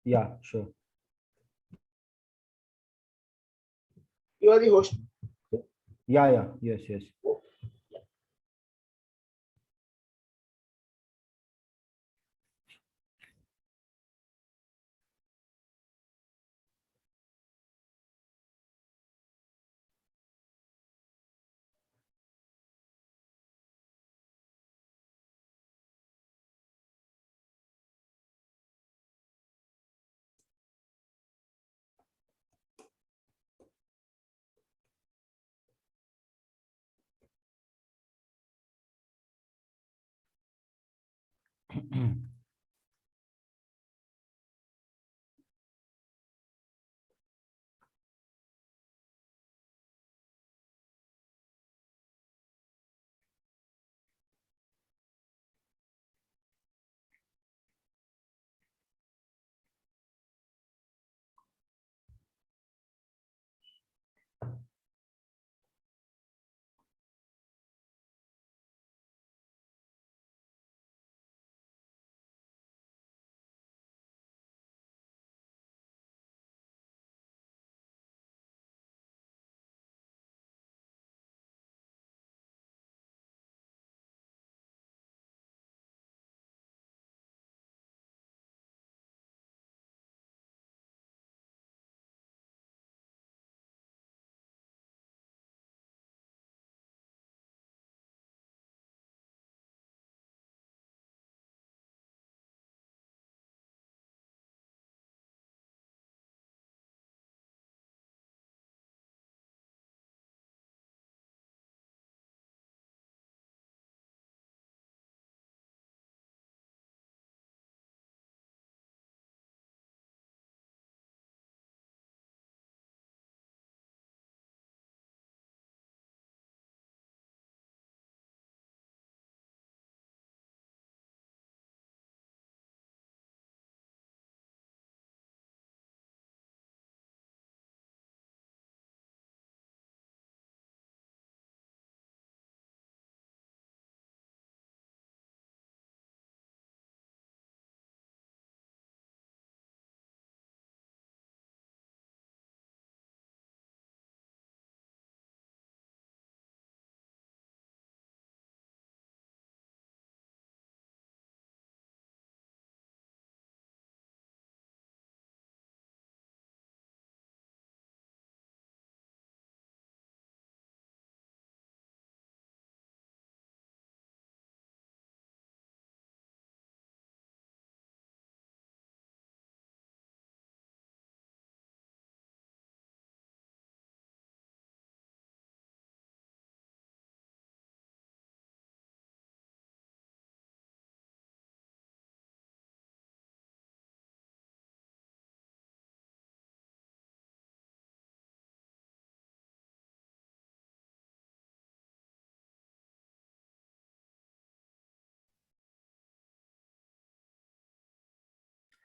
Yeah, sure. You are the host. Yeah, yeah, yes, yes.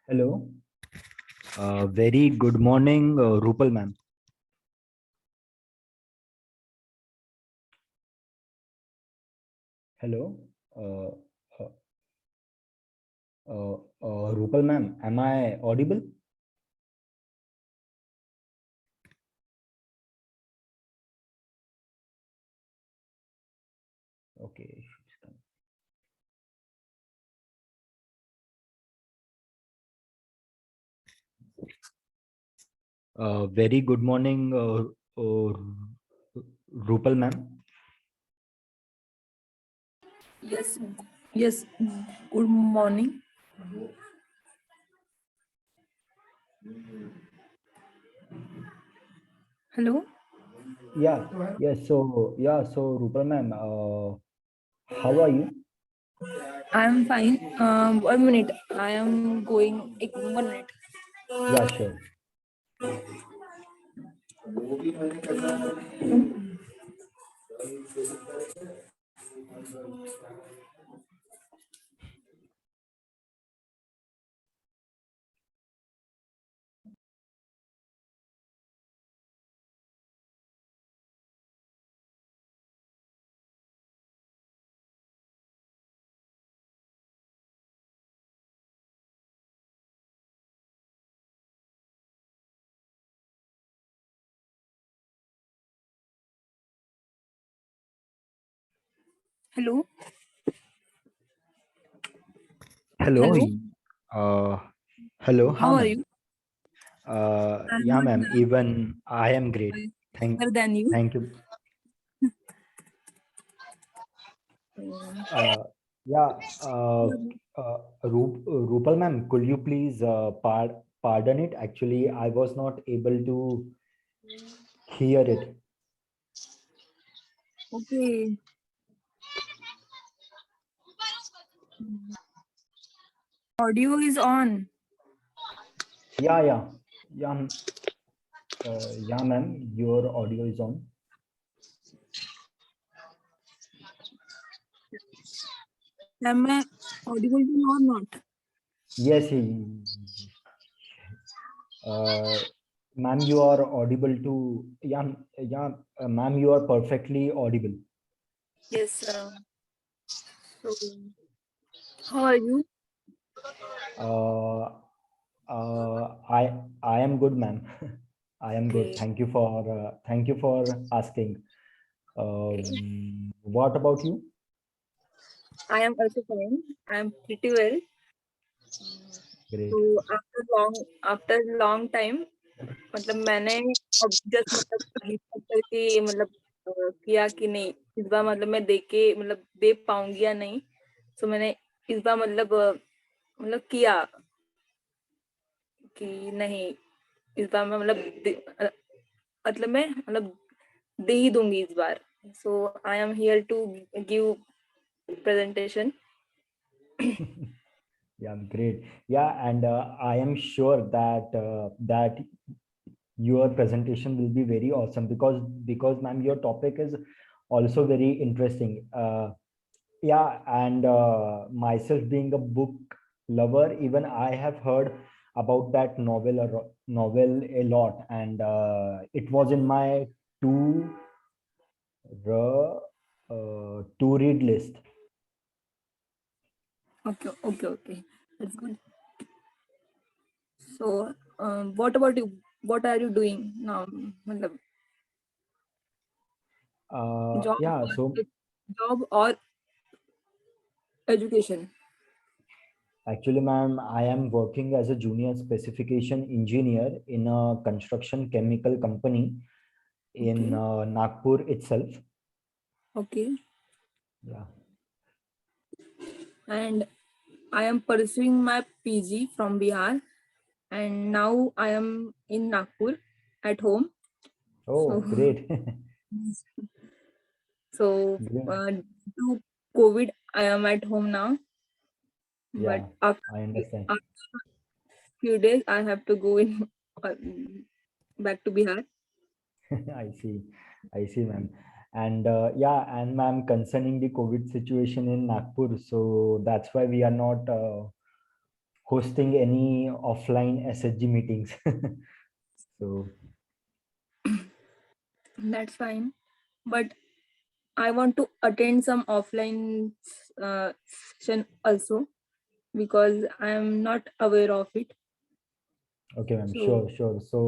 Hello. Very good morning, Rupal ma'am. Hello. Uh, uh, Rupal ma'am, am I audible? Okay. Very good morning, Rupal ma'am. Yes, yes. Good morning. Hello. Yeah, yes. So, yeah, so Rupal ma'am, how are you? I am fine. 1 minute. I am going. 1 minute. Yeah, sure. Hello. Hello. Hello. Uh, Hello. Hi, How are ma'am. you? I'm Yeah, not ma'am. bad. Even I am great. Better than you. Thank you. Um, Uh, yeah. Rupal, ma'am, could you please pardon it? Actually, I was not able to hear it. Okay. Audio is on. Yeah, yeah, yeah, yeah, ma'am. Your audio is on. Am I audible to you or not? Yes, ma'am, you are audible to. Yeah, yeah, ma'am, you are perfectly audible. Yes. So, how are you? Uh, I am good, ma'am. I am good. Okay. Thank you for asking. Okay. What about you? I am also fine. I am pretty well. Great. तो after long time मतलब मैंने अब just मतलब research करके मतलब किया कि नहीं इस बार मतलब मैं दे पाऊंगी या नहीं तो मैंने इस बार मतलब किया कि नहीं इस बार मैं मतलब मैं मतलब दे ही दूंगी इस बार so I am here to give presentation Yeah, great. Yeah, and I am sure that your presentation will be very awesome because ma'am, your topic is also very interesting. Yeah, and myself being a book lover, even I have heard about that novel a lot, and it was in my to to read list. Okay okay okay that's good so what about you what are you doing now मतलब Yeah, so job और education actually, ma'am, I am working as a junior specification engineer in a construction chemical company okay in Nagpur itself. Okay Yeah. and I am pursuing my PG from Bihar and now I am in Nagpur at home. So, Oh, great. so Great. due to COVID, I am at home now. But Yeah, after, I understand. after few days, I have to go in uh, back to Bihar. I see. I see, ma'am. And yeah, and ma'am, concerning the COVID situation in Nagpur, so that's why we are not hosting any offline SHG meetings. So That's fine. But I want to attend some offline session also because I am not aware of it. okay, ma'am. So Sure, sure. So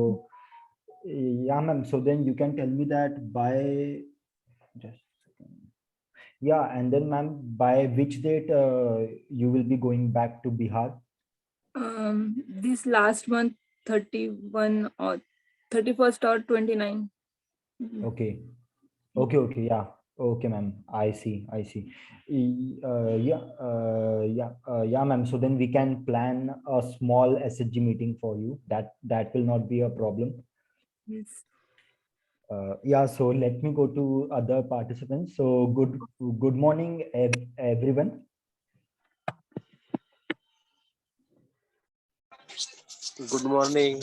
yeah, ma'am. So then you can tell me that by just a second. Yeah, and then ma'am, by which date you will be going back to Bihar? this last month 31 or 31st or 29. Okay. Okay, okay, yeah. Okay, ma'am. I see, I see. Yeah, ma'am. So then we can plan a small SHG meeting for you. That will not be a problem. Yes. Yeah, so let me go to other participants. So good morning, everyone. Good morning.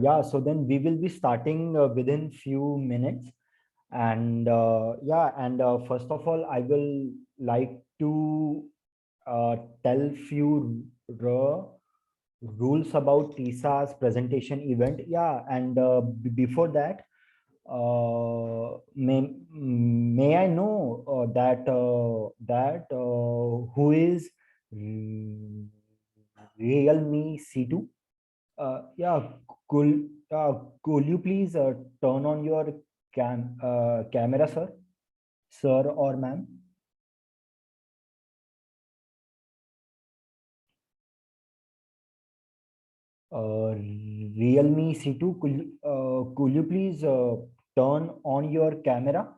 Yeah, so then we will be starting within few minutes. And yeah, and first of all, I will like to tell few rules about Tisa's presentation event. Yeah, and before that, may I know who is Realme C2? Yeah, could you please turn on your camera, sir or ma'am? Realme C2, could you please turn on your camera?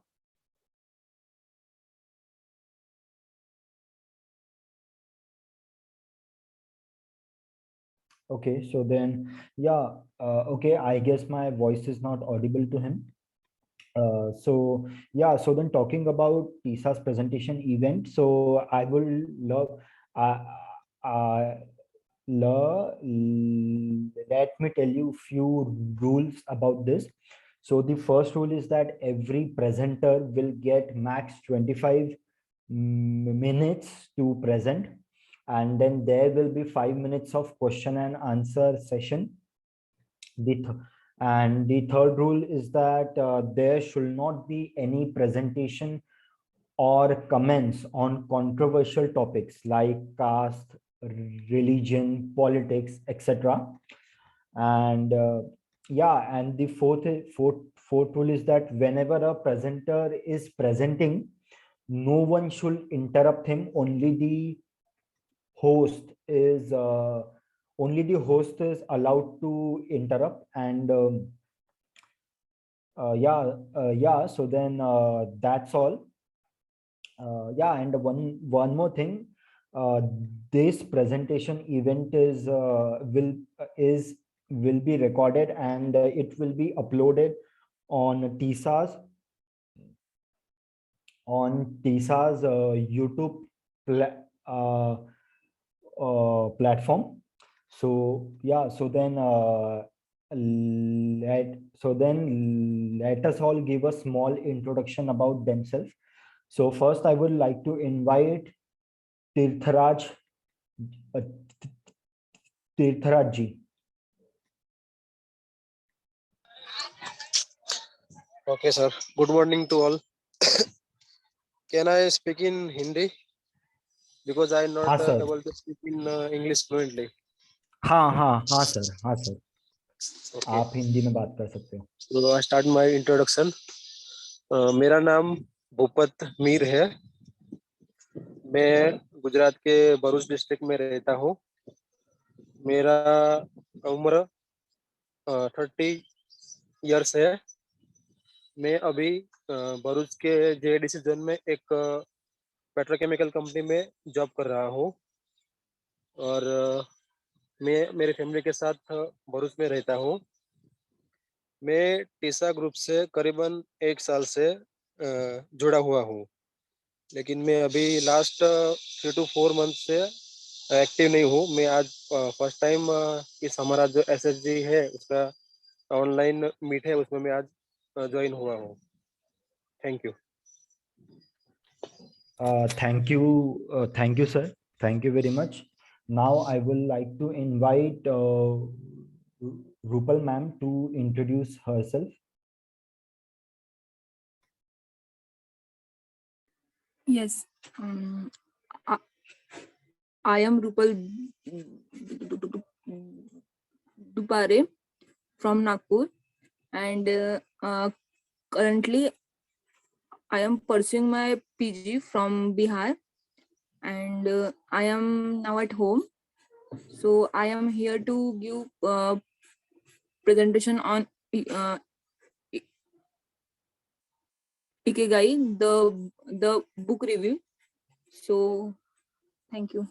Okay, so then, yeah, okay, I guess my voice is not audible to him. So yeah, so then talking about Tisa's presentation event, so I will love, uh, uh, let me tell you few rules about this. So the first rule is that every presenter will get max 25 minutes to present, and then there will be 5 minutes of question and answer session. And the third rule is that there should not be any presentation or comments on controversial topics like caste, religion, politics, etc. And yeah, and the fourth rule is that whenever a presenter is presenting, no one should interrupt him. Host is only the host is allowed to interrupt. And yeah, so then that's all. Yeah, and one more thing, uh, this presentation event will be recorded, and it will be uploaded on Tisa's YouTube pla- uh, platform. So yeah, so then let us all give a small introduction about themselves. So first, I would like to invite Tirtharaj, uh, Tirtharaj ji. Okay, sir. Good morning to all. Can I speak in Hindi? Because I'm हाँ not sir, able to speak in English fluently. हाँ sir, हाँ sir, Okay. आप हिंदी में बात कर सकते हो. So I start my introduction. मेरा नाम भूपत मीर है. मैं गुजरात के भरूच डिस्ट्रिक्ट में रहता हूँ. मेरा उम्र 30 इयर्स है. मैं अभी भरूच के जेडीसी जोन में एक पेट्रोकेमिकल कंपनी में जॉब कर रहा हूँ. और मैं मेरी फैमिली के साथ भरूच में रहता हूँ. मैं टीसा ग्रुप से करीबन 1 साल से जुड़ा हुआ हूँ. लेकिन मैं अभी लास्ट 3 to 4 मंथ से एक्टिव नहीं हूँ. मैं आज फर्स्ट टाइम इस हमारा जो एसएसजी है उसका ऑनलाइन मीट है उसमें मैं आज ज्वाइन हुआ हूँ. Thank you. Thank you, sir. Thank you very much. Now I would like to invite Rupal ma'am to introduce herself. Yes. I, I am Rupal Dupare from Nagpur, and currently I am pursuing my PG from Bihar, and I am now at home. So I am here to give presentation on Ikigai, the book review. So thank you.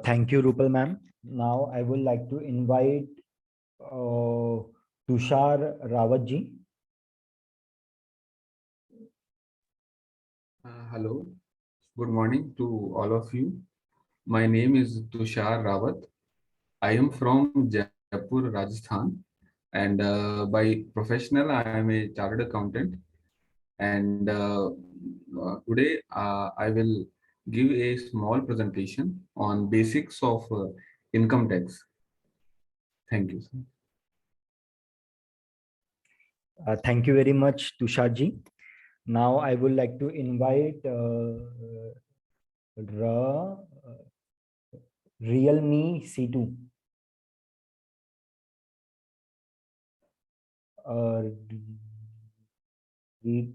Thank you, Rupal ma'am. Now I would like to invite Tushar Rawat ji. Hello, good morning to all of you. My name is Tushar Rawat. I am from Jaipur, Rajasthan, and by professional, I am a chartered accountant. And today, I will give a small presentation on basics of income tax. Thank you, sir. Thank you very much, Tushar ji. Now I would like to invite Realme C2. uh, he,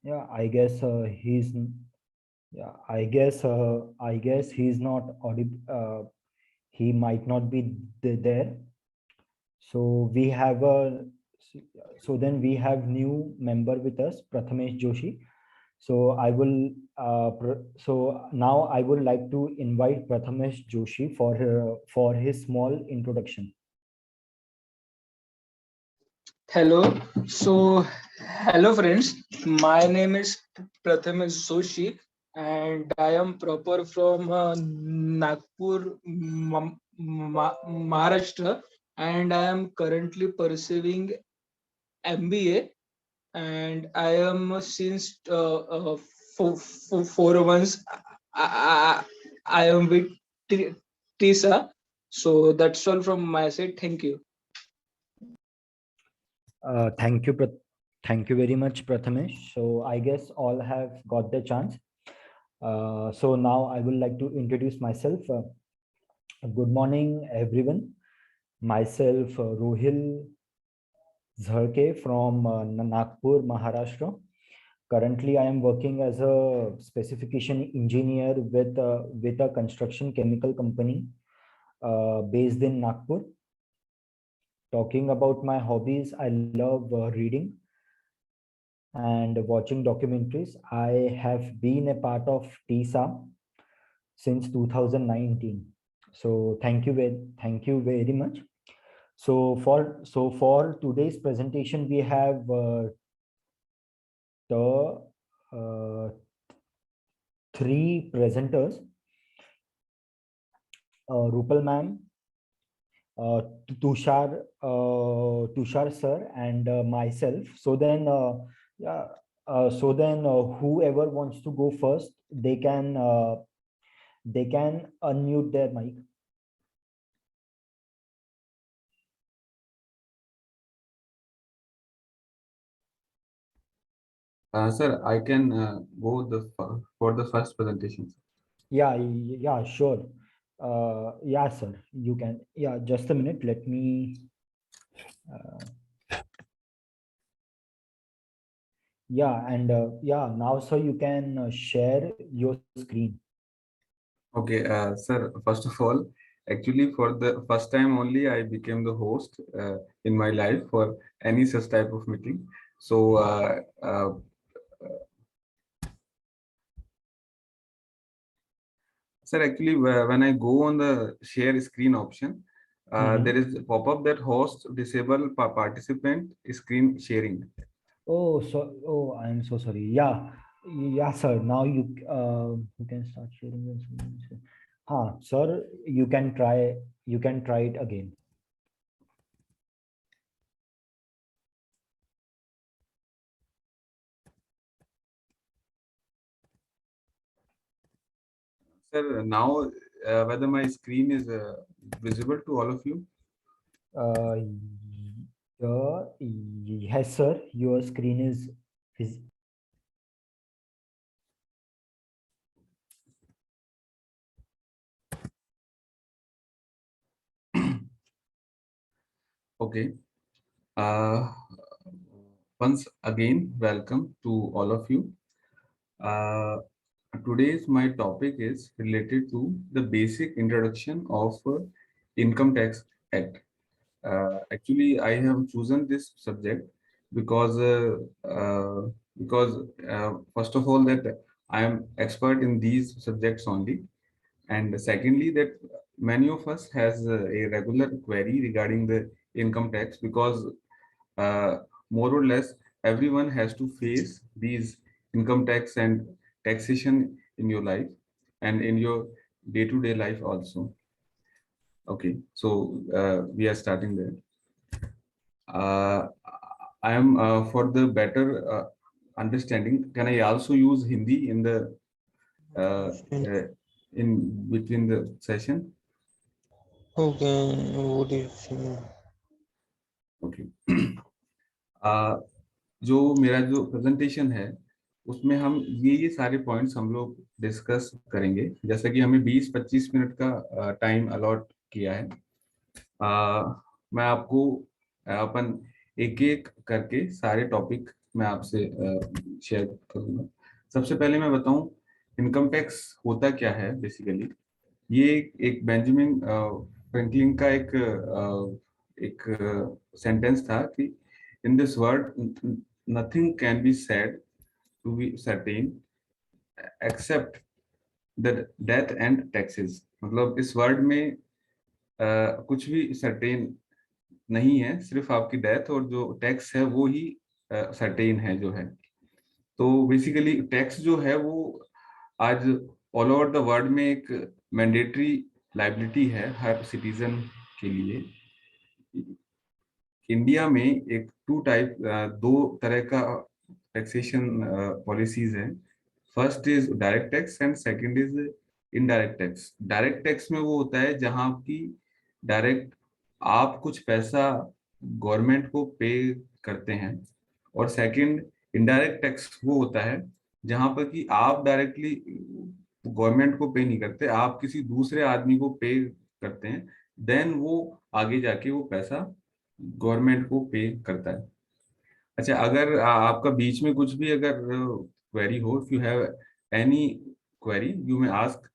yeah, I guess he's yeah, I guess he's not audible. He might not be there. So we have a so then we have new member with us, Prathamesh Joshi. So I will so now I would like to invite Prathamesh Joshi for his small introduction. Hello. So, hello friends. My name is Prathamesh Joshi, and I am proper from Nagpur, Maharashtra, and I am currently pursuing MBA, and I am since 4 months. I am with Tisa. So that's all from my side. Thank you. Thank you, thank you very much, Prathamesh. So I guess all have got the chance. So now I would like to introduce myself. Good morning, everyone. Myself, Rohil Zalke from Nagpur, Maharashtra. Currently, I am working as a specification engineer with a construction chemical company based in Nagpur. Talking about my hobbies, I love reading and watching documentaries. I have been a part of Tisa since 2019. So thank you very much. So for today's presentation, we have the three presenters, Rupal ma'am, uh, Tushar sir, and myself. Yeah, whoever wants to go first, they can unmute their mic. Sir, I can go for the first presentation. Yeah, yeah, sure. Yeah, sir, you can. Yeah, just a minute. Let me. Uh, yeah, and yeah, now, sir, you can share your screen. Okay, sir, first of all, actually for the first time only I became the host in my life for any such type of meeting. So, sir, actually when I go on the share screen option, there is a pop-up that host disable participant screen sharing. Oh, so I'm so sorry. Yeah, yeah, sir. Now you can start sharing your screen. Sir, you can try. You can try it again. Sir, now whether my screen is visible to all of you? Uh, yes, sir. Your screen is. Okay. Once again, welcome to all of you. Today's my topic is related to the basic introduction of Income Tax Act. Actually, I have chosen this subject because first of all that I am expert in these subjects only, and secondly that many of us has a regular query regarding the income tax because uh, more or less everyone has to face these income tax and taxation in your life and in your day-to-day life also. Okay, so we are starting there. I am for the better understanding, can I also use Hindi in the in between the session? Okay, what is Okay. जो मेरा जो presentation है उसमें हम ये सारे points हम लोग डिस्कस करेंगे, जैसा कि हमें 20-25 मिनट का टाइम अलॉट किया है। मैं आपको अपन एक एक करके सारे टॉपिक मैं आपसे शेयर करूंगा। सबसे पहले मैं बताऊं इनकम टैक्स होता क्या है बेसिकली। ये एक बेंजामिन फ्रैंकलिन का एक सेंटेंस था कि in this world nothing can be said to be certain except the death and taxes. मतलब इस वर्ल्ड में कुछ भी सर्टेन नहीं है, सिर्फ आपकी डेथ और जो टैक्स है वो ही सर्टेन है जो है। तो बेसिकली टैक्स जो है वो आज ऑल ओवर द वर्ल्ड में एक मैंडेटरी लाइबिलिटी है हर सिटीजन के लिए। इंडिया में एक दो तरह का टैक्सेशन पॉलिसीज है। First is direct tax and second is indirect tax. Direct tax में वो होता है जहां की डायरेक्ट आप कुछ पैसा गवर्नमेंट को पे करते हैं, और सेकंड इनडायरेक्ट टैक्स वो होता है जहां पर कि आप डायरेक्टली गवर्नमेंट को पे नहीं करते, आप किसी दूसरे आदमी को पे करते हैं, देन वो आगे जाके वो पैसा गवर्नमेंट को पे करता है। अच्छा, अगर आपका बीच में कुछ भी अगर क्वेरी हो, if you have any query you may ask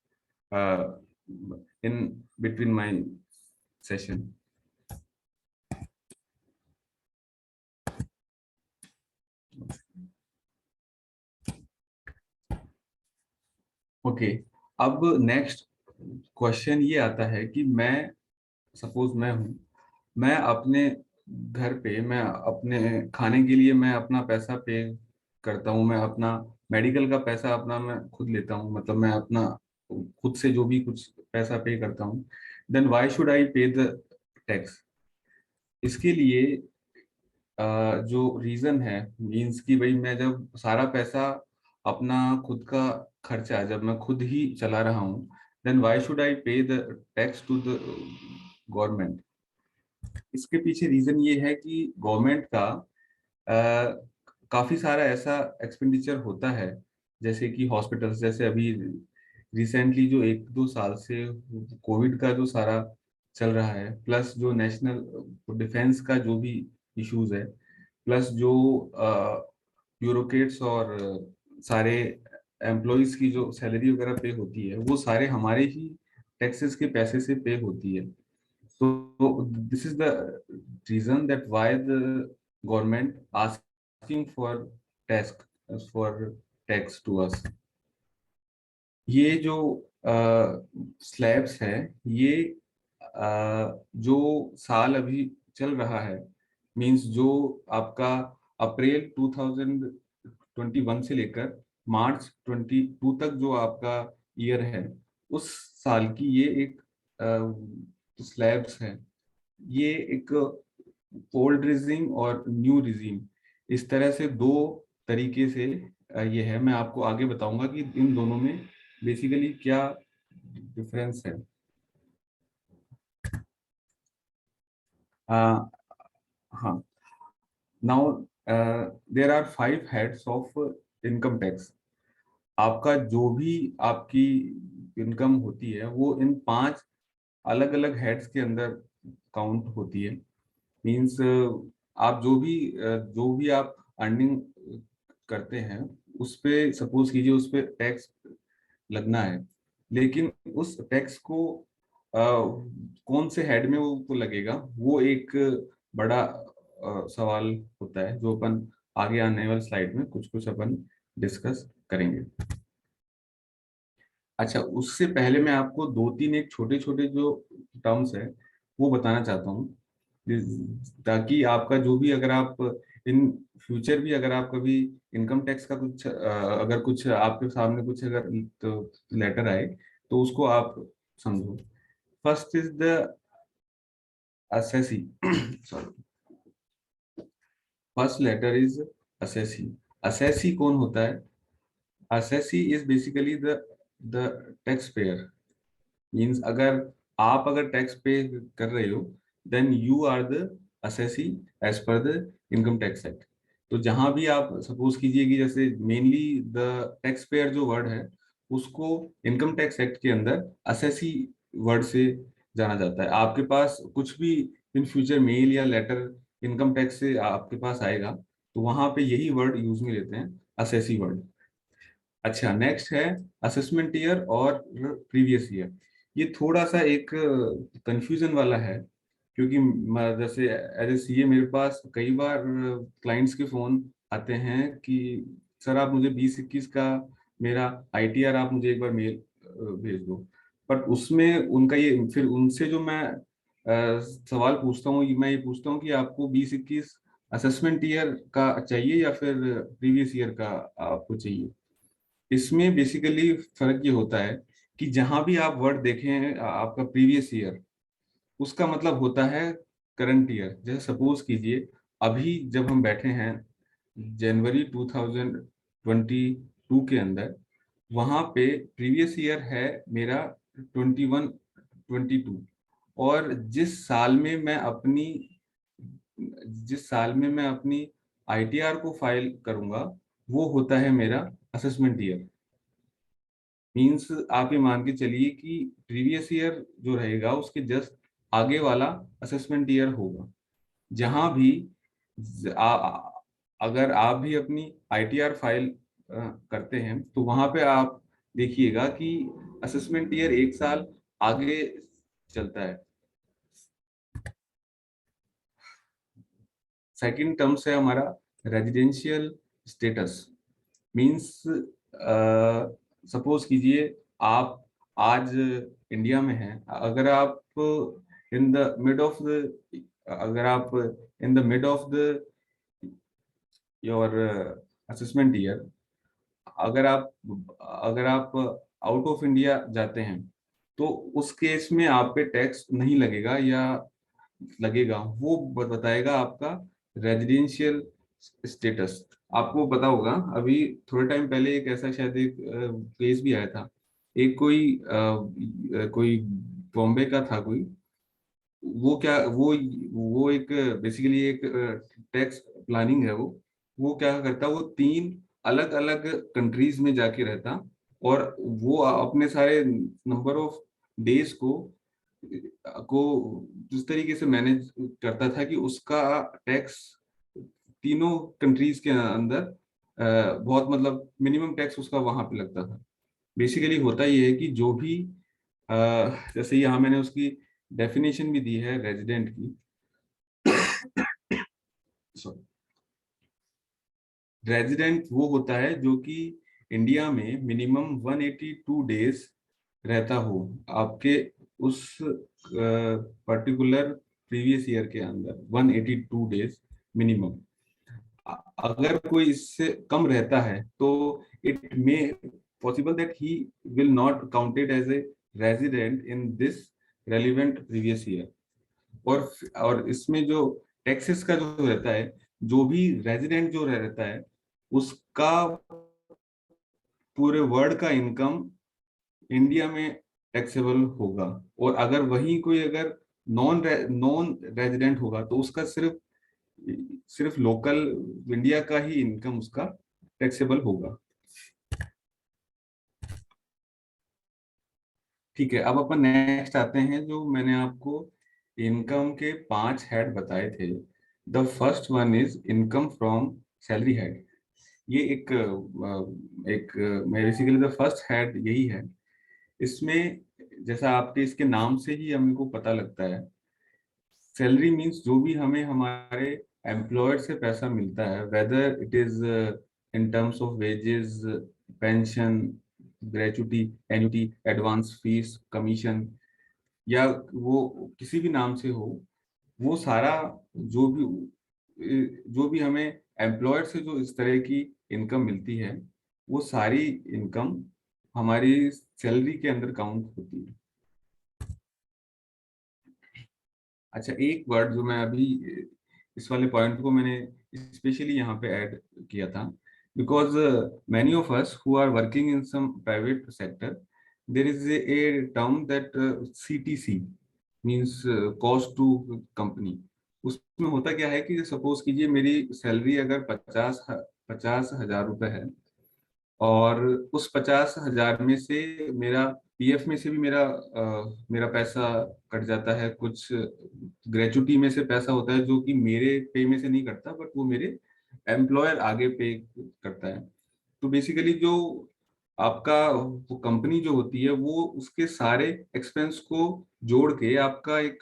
in between my session. Okay, अब नेक्स्ट क्वेश्चन ये आता है कि मैं सपोज मैं अपने घर पे मैं अपने खाने के लिए मैं अपना पैसा पे करता हूँ, मैं अपना मेडिकल का पैसा अपना मैं खुद लेता हूँ, मतलब मैं अपना खुद से जो भी कुछ पैसा पे करता हूँ, then why should I pay the tax. इसके लिए जो रीजन है मींस कि भाई मैं जब सारा पैसा अपना खुद का खर्चा जब मैं खुद ही चला रहा हूँ, then why should I pay the tax to the government. इसके पीछे रीजन ये है कि गवर्नमेंट का काफी सारा ऐसा एक्सपेंडिचर होता है, जैसे कि हॉस्पिटल्स, जैसे अभी रिसेंटली जो 1-2 साल से कोविड का जो सारा चल रहा है, प्लस जो नेशनल डिफेंस का जो भी इश्यूज है, प्लस जो ब्यूरोक्रेट्स और सारे एम्प्लॉयज की जो सैलरी वगैरह पे होती है, वो सारे हमारे ही टैक्सेस के पैसे से पे होती है। So this is the reason that why the government asking for for tax to us. ये जो स्लैब्स है, ये जो साल अभी चल रहा है, मींस जो आपका अप्रैल 2021 से लेकर मार्च 22 तक जो आपका ईयर है, उस साल की ये एक स्लैब्स है। ये एक ओल्ड रिजीम और न्यू रिजीम, इस तरह से दो तरीके से ये है। मैं आपको आगे बताऊंगा कि इन दोनों में बेसिकली क्या डिफरेंस है। हाँ, now there are 5 heads of income tax. आपका जो भी आपकी इनकम होती है वो इन 5 अलग अलग हेड्स के अंदर काउंट होती है। मीन्स आप जो भी आप अर्निंग करते हैं उस पे सपोज कीजिए उस पे टैक्स लगना है, लेकिन उस टैक्स को कौन से हेड में वो लगेगा, वो एक बड़ा सवाल होता है, जो अपन आगे आने वाले स्लाइड में कुछ कुछ अपन डिस्कस करेंगे। अच्छा, उससे पहले मैं आपको 2-3 एक छोटे छोटे जो टर्म्स है वो बताना चाहता हूँ, ताकि आपका जो भी अगर आप इन फ्यूचर भी अगर आप कभी इनकम टैक्स का कुछ अगर कुछ आपके सामने कुछ अगर तो लेटर आए तो उसको आप समझो। First is the assessee sorry, first letter is assessee. Assessee कौन होता है? Assessee is basically the tax payer. Means अगर टैक्स पे कर रहे हो, then you are the assessee as per the income tax act. तो जहां भी आप सपोज कीजिए कि जैसे मेनली द टैक्स पेयर जो वर्ड है उसको इनकम टैक्स एक्ट के अंदर असेसी वर्ड से जाना जाता है। आपके पास कुछ भी इन फ्यूचर मेल या लेटर इनकम टैक्स से आपके पास आएगा तो वहां पे यही वर्ड यूज में लेते हैं, असेसी वर्ड। अच्छा, नेक्स्ट है असेसमेंट ईयर और प्रीवियस ईयर। ये थोड़ा सा एक कंफ्यूजन वाला है, क्योंकि जैसे एज ए सीए मेरे पास कई बार क्लाइंट्स के फोन आते हैं कि सर आप मुझे 2021 का मेरा आईटीआर आप मुझे एक बार मेल भेज दो। बट उसमें उनका ये, फिर उनसे जो मैं सवाल पूछता हूँ, मैं ये पूछता हूँ कि आपको 2021 असेसमेंट ईयर का चाहिए या फिर प्रीवियस ईयर का आपको चाहिए। इसमें बेसिकली फर्क ये होता है कि जहां भी आप वर्ड देखें आपका प्रीवियस ईयर, उसका मतलब होता है करंट ईयर। जैसे सपोज कीजिए अभी जब हम बैठे हैं जनवरी 2022 के अंदर, वहां पे प्रीवियस ईयर है मेरा 21-22। और जिस साल में मैं अपनी आईटीआर को फाइल करूंगा वो होता है मेरा असेसमेंट ईयर। मीन्स आप ये मान के चलिए कि प्रीवियस ईयर जो रहेगा उसके जस्ट आगे वाला असेसमेंट ईयर होगा। जहां भी अगर आप भी अपनी आईटीआर फाइल करते हैं तो वहां पे आप देखिएगा कि असेसमेंट ईयर एक साल आगे चलता है। सेकंड टर्म से हमारा रेजिडेंशियल स्टेटस। मीन्स सपोज कीजिए आप आज इंडिया में हैं, in the mid of the अगर आप in the mid of the your assessment year, अगर आप आउट ऑफ इंडिया जाते हैं तो उस केस में आप पे टैक्स नहीं लगेगा, या लगेगा वो बताएगा आपका रेजिडेंशियल स्टेटस। आपको पता होगा अभी थोड़े टाइम पहले एक ऐसा शायद एक केस भी आया था, एक कोई बॉम्बे का था कोई, वो क्या वो एक बेसिकली एक टैक्स प्लानिंग है। वो क्या करता, वो 3 अलग अलग कंट्रीज में जाके रहता, और वो अपने सारे नंबर ऑफ डेज को जिस तरीके से मैनेज करता था कि उसका टैक्स तीनों कंट्रीज के अंदर बहुत मतलब मिनिमम टैक्स उसका वहां पे लगता था। बेसिकली होता ये है कि जो भी जैसे यहाँ मैंने उसकी डेफिनेशन भी दी है रेजिडेंट की। सॉरी, रेजिडेंट वो होता है जो कि इंडिया में मिनिमम 182 डेज रहता हो आपके उस पर्टिकुलर प्रीवियस ईयर के अंदर, 182 डेज मिनिमम। अगर कोई इससे कम रहता है तो it may possible that he will not counted as a resident in this relevant previous year. और इसमें जो टैक्सेस का जो रहता है, जो भी रेजिडेंट जो रहता है उसका पूरे वर्ल्ड का इनकम इंडिया में टैक्सेबल होगा। और अगर वही कोई अगर नॉन रेजिडेंट होगा तो उसका सिर्फ लोकल इंडिया का ही इनकम उसका टैक्सेबल होगा। ठीक है, अब अपन नेक्स्ट आते हैं। जो मैंने आपको इनकम के 5 हेड बताए थे, the first one is income from salary head. ये एक बेसिकली द फर्स्ट हेड यही है। इसमें जैसा आपके इसके नाम से ही हमको पता लगता है, सैलरी मीन्स जो भी हमें हमारे एम्प्लॉयर से पैसा मिलता है, whether it is in terms of wages, pension, gratuity, annuity, advance fees, commission, या वो किसी भी नाम से हो, वो सारा जो भी हमें एम्प्लॉयर से जो इस तरह की इनकम मिलती है, वो सारी इनकम हमारी सैलरी के अंदर काउंट होती है। अच्छा, एक वर्ड जो मैं अभी इस वाले पॉइंट को मैंने स्पेशली यहाँ पे ऐड किया था, because many of us who are working in some private sector, there is a term that CTC means cost to company. उसमें होता क्या है कि सपोज कीजिए मेरी सैलरी अगर 50,000 रुपए है, और उस 50,000 में से मेरा पीएफ में से भी मेरा पैसा कट जाता है, कुछ ग्रेचुटी में से पैसा होता है जो कि मेरे पे में से नहीं कटता, बट वो मेरे एम्प्लॉयर आगे पे करता है। तो बेसिकली जो आपका वो कंपनी जो होती है वो उसके सारे एक्सपेंस को जोड़ के आपका एक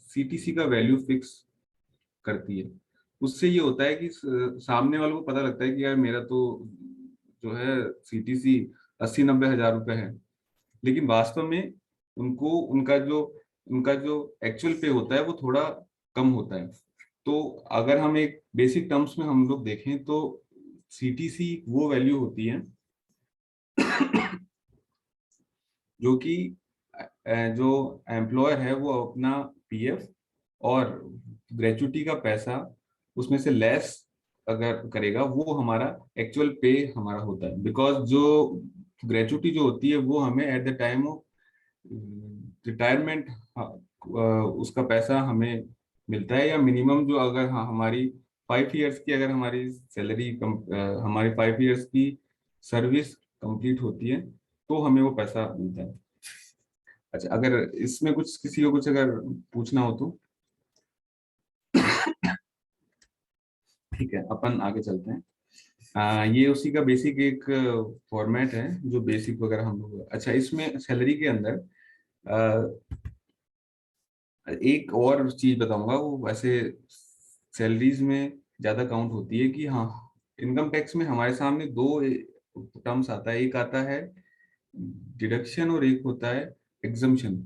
सीटीसी का वैल्यू फिक्स करती है। उससे ये होता है कि सामने वालों को पता लगता है कि यार मेरा तो जो है सीटीसी 80-90 हजार रुपए है, लेकिन वास्तव में उनको उनका जो एक्चुअल पे होता है वो थोड़ा कम होता है। तो अगर हम एक बेसिक टर्म्स में हम लोग देखें तो सीटीसी वो वैल्यू होती है जो कि जो एम्प्लॉयर है वो अपना पीएफ और ग्रेचुटी का पैसा उसमें से लेस अगर करेगा, वो हमारा एक्चुअल पे हमारा होता है। बिकॉज जो ग्रेचुटी जो होती है वो हमें eight the time of retirement उसका पैसा हमें मिलता है, या मिनिमम जो अगर हमारी 5 इयर्स की अगर हमारी सैलरी हमारी 5 इयर्स की सर्विस कंप्लीट होती है तो हमें वो पैसा मिलता है। अच्छा, अगर इसमें कुछ किसी को कुछ अगर पूछना हो तो ठीक है, अपन आगे चलते हैं। ये उसी का बेसिक एक फॉर्मेट है जो बेसिक वगैरह हम लोग। अच्छा, इसमें सैलरी के अंदर एक और चीज बताऊंगा, वो वैसे सैलरीज में ज्यादा काउंट होती है कि हाँ, इनकम टैक्स में हमारे सामने दो टर्म्स आता है, एक आता है डिडक्शन और एक होता है एग्जम्पशन।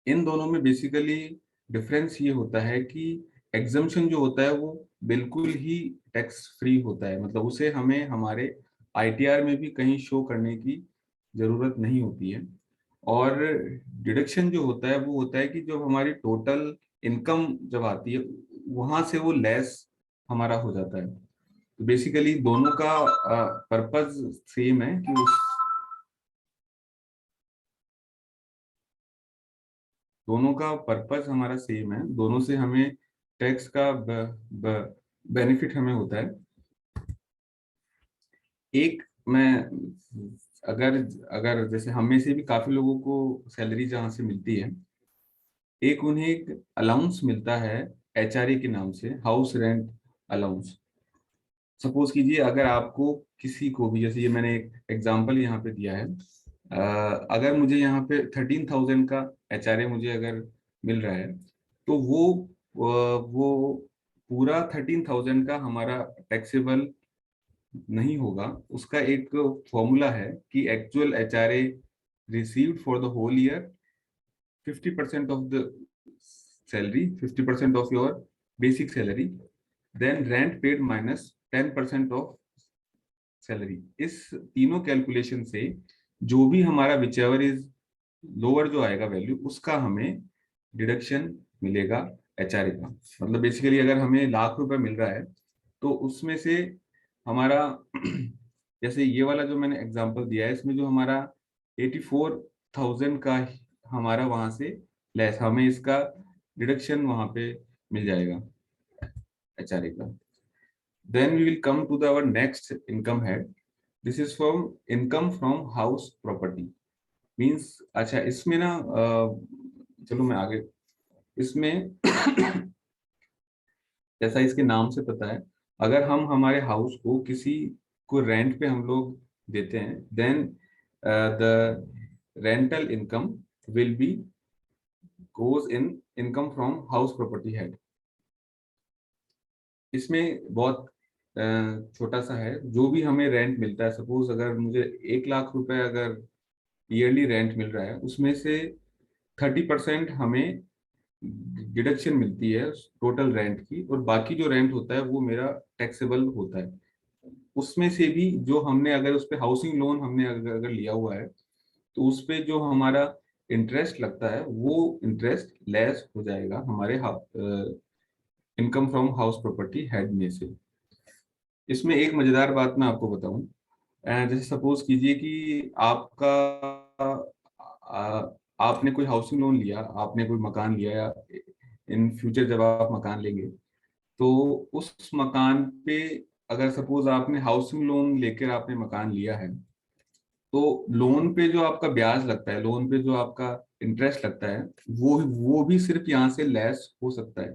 इन दोनों में बेसिकली डिफरेंस ये होता है कि एग्जम्पशन जो होता है वो बिल्कुल ही टैक्स फ्री होता है, मतलब उसे हमें हमारे आईटीआर में भी कहीं शो करने की जरूरत नहीं होती है। और डिडक्शन जो होता है वो होता है कि जो हमारी टोटल इनकम जब आती है वहां से वो लेस हमारा हो जाता है। तो बेसिकली दोनों का पर्पस सेम है कि दोनों का पर्पस हमारा सेम है, दोनों से हमें टैक्स का बेनिफिट हमें होता है। एक मैं अगर अगर जैसे हम में से भी काफी लोगों को सैलरी जहां से मिलती है, एक उन्हें एक अलाउंस मिलता है एचआरए के नाम से, हाउस रेंट अलाउंस। सपोज कीजिए अगर आपको किसी को भी, जैसे ये मैंने एक एग्जांपल यहाँ पे दिया है, अगर मुझे यहाँ पे 13,000 का एचआरए मुझे अगर मिल रहा है तो वो पूरा 13,000 का हमारा टैक्सेबल नहीं होगा। उसका एक फॉर्मूला है कि actual HRA received for the whole year 50% of the salary, 50% of your basic salary, then rent paid minus 10% of salary. इस तीनों कैलकुलेशन से जो भी हमारा विच एवर इज लोअर जो आएगा वैल्यू, उसका हमें डिडक्शन मिलेगा एचआरए का। मतलब बेसिकली अगर हमें ₹1,00,000 मिल रहा है तो उसमें से हमारा जैसे ये वाला जो मैंने एग्जांपल दिया है इसमें जो हमारा 84,000 का हमारा वहां से लेस, हमें इसका डिडक्शन वहां पे मिल जाएगा एचआरए का। Then we will come to our next income head. This is from income from house property. Means अच्छा, इसमें ना चलो मैं आगे इसमें जैसा इसके नाम से पता है, अगर हम हमारे हाउस को किसी को रेंट पे हम लोग देते हैं, then the rental income will be goes in income from house property head. इसमें बहुत छोटा सा है, जो भी हमें रेंट मिलता है, सपोज अगर मुझे 1,00,000 रुपए अगर ईयरली रेंट मिल रहा है, उसमें से 30% हमें डिडक्शन मिलती है टोटल रेंट की, और बाकी जो रेंट होता है वो मेरा टैक्सेबल होता है। उसमें से भी जो हमने अगर उस पर हाउसिंग लोन हमने अगर लिया हुआ है तो उस पे जो हमारा इंटरेस्ट लगता है वो इंटरेस्ट लेस हो जाएगा हमारे income from house property head में से। इसमें एक मजेदार बात मैं आपको बताऊं, जैसे सपोज कीजिए कि आपने कोई हाउसिंग लोन लिया, आपने कोई मकान लिया, या इन फ्यूचर जब आप मकान लेंगे तो उस मकान पे अगर सपोज आपने हाउसिंग लोन लेकर आपने मकान लिया है, तो लोन पे जो आपका ब्याज लगता है, लोन पे जो आपका इंटरेस्ट लगता है, वो भी सिर्फ यहाँ से लेस हो सकता है।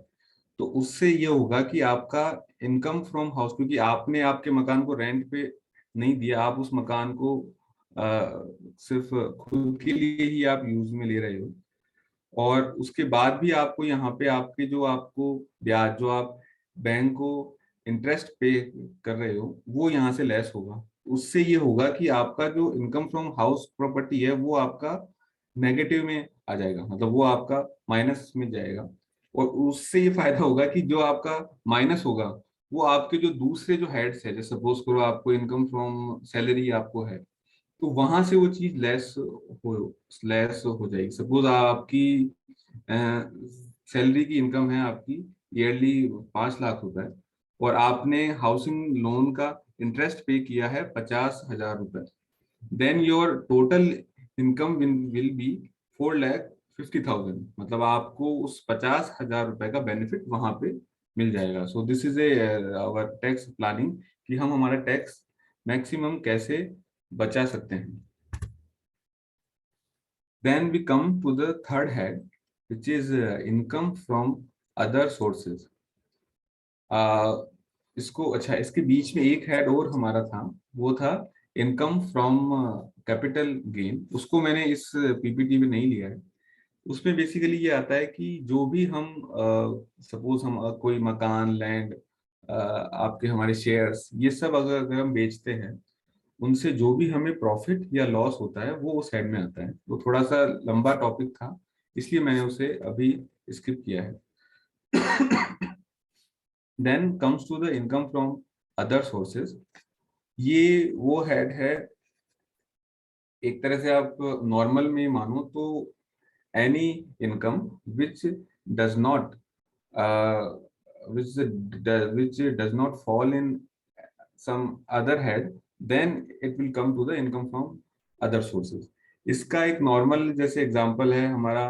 तो उससे ये होगा कि आपका इनकम फ्रॉम हाउस, क्योंकि आपने आपके मकान को रेंट पे नहीं दिया, आप उस मकान को सिर्फ खुद के लिए ही आप यूज में ले रहे हो, और उसके बाद भी आपको यहाँ पे आपके जो आपको ब्याज, जो आप बैंक को इंटरेस्ट पे कर रहे हो, वो यहाँ से लेस होगा। उससे ये होगा कि आपका जो इनकम फ्रॉम हाउस प्रॉपर्टी है वो आपका नेगेटिव में आ जाएगा, मतलब वो आपका माइनस में जाएगा। और उससे ये फायदा होगा कि जो आपका माइनस होगा वो आपके जो दूसरे जो हेड्स है, जैसे सपोज करो आपको इनकम फ्रॉम सैलरी आपको है, तो वहां से वो चीज लेस हो जाएगी। सपोज आपकी सैलरी की इनकम है आपकी ईयरली 5 लाख रुपए, और आपने हाउसिंग लोन का इंटरेस्ट पे किया है 50,000 रुपए, then your total income will be 4,50,000। मतलब आपको उस 50,000 रुपए का बेनिफिट वहां पे मिल जाएगा। So this is a our tax planning, कि हम हमारा टैक्स मैक्सिमम कैसे बचा सकते हैं। Then we come to the third head, which is income from other sources. इसको अच्छा, इसके बीच में एक हेड और हमारा था, वो था इनकम फ्रॉम कैपिटल गेन। उसको मैंने इस पीपीटी में नहीं लिया है। उसमें बेसिकली ये आता है कि जो भी हम सपोज हम कोई मकान, लैंड, आपके हमारे शेयर्स, ये सब अगर हम बेचते हैं, उनसे जो भी हमें प्रॉफिट या लॉस होता है वो उस हेड में आता है। वो थोड़ा सा लंबा टॉपिक था, इसलिए मैंने उसे अभी स्किप किया है। Then comes to the income from other sources. ये वो हेड है, एक तरह से आप नॉर्मल में मानो तो any income which does not which does not fall in some other head, then it will come to the income from other sources. इसका एक नॉर्मल जैसे एग्जांपल है हमारा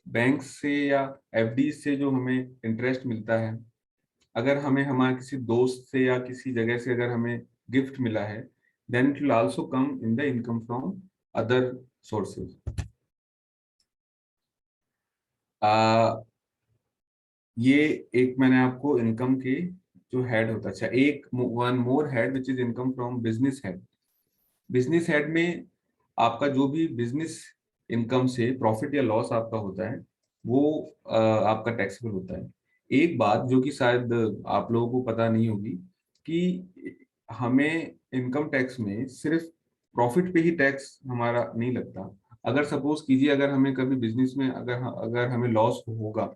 बैंक से या एफडी से जो हमें इंटरेस्ट मिलता है। अगर हमें हमारे किसी दोस्त से या किसी जगह से अगर हमें गिफ्ट मिला है, then it will also come in the income from other sources. ये एक मैंने आपको इनकम के जो हेड होता है। अच्छा, एक one more head which is income from business head. Business head में आपका जो भी बिजनेस इनकम से प्रॉफिट या लॉस आपका होता है, वो आपका टैक्सेबल होता है। एक बात जो कि शायद आप लोगों को पता नहीं होगी, कि हमें इनकम टैक्स में सिर्फ प्रॉफिट पे ही टैक्स हमारा नहीं लगता। अगर सपोज कीजिए, अगर हमें कभी बिजनेस में अगर हमें लॉस होगा,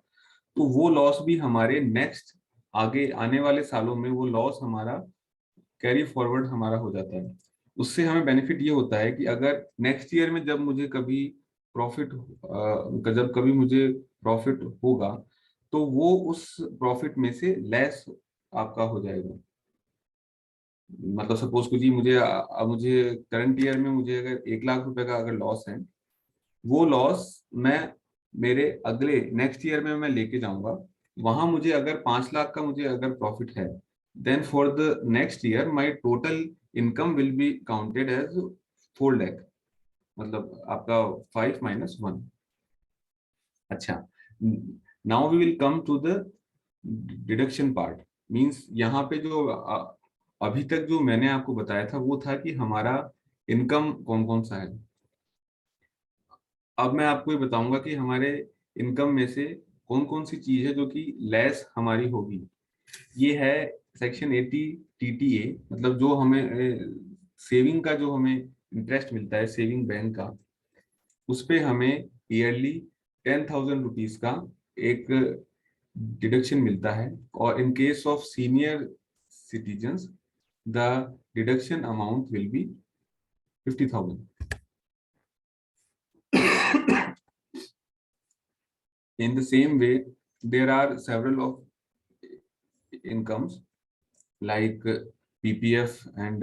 तो वो लॉस भी हमारे नेक्स्ट आगे आने वाले सालों में वो लॉस हमारा कैरी फॉरवर्ड हमारा हो जाता है। उससे हमें बेनिफिट ये होता है कि अगर नेक्स्ट ईयर में जब मुझे कभी प्रॉफिट जब कभी मुझे प्रॉफिट होगा, तो वो उस प्रॉफिट में से लेस आपका हो जाएगा। मतलब सपोज कीजिए मुझे करंट ईयर में मुझे अगर 1 लाख रुपए का अगर लॉस है, वो लॉस मैं मेरे अगले नेक्स्ट ईयर में मैं लेके जाऊंगा। वहां मुझे अगर 5 लाख का मुझे अगर प्रॉफिट है, then for the next year my total income will be counted as 4 lakh. मतलब आपका 5 - 1। अच्छा, now we will come to the deduction part. Means यहाँ पे जो अभी तक जो मैंने आपको बताया था वो था कि हमारा इनकम कौन कौन सा है। अब मैं आपको ये बताऊंगा कि हमारे इनकम में से कौन कौन सी चीज है जो कि लेस हमारी होगी। ये है सेक्शन 80 टीटीए, मतलब जो हमें सेविंग का जो हमें इंटरेस्ट मिलता है सेविंग बैंक का, उस पे हमें ईयरली 10,000 रुपीज का एक डिडक्शन मिलता है। और in case of senior citizens the deduction amount will be 50,000। In the same way, there are several of incomes like PPF and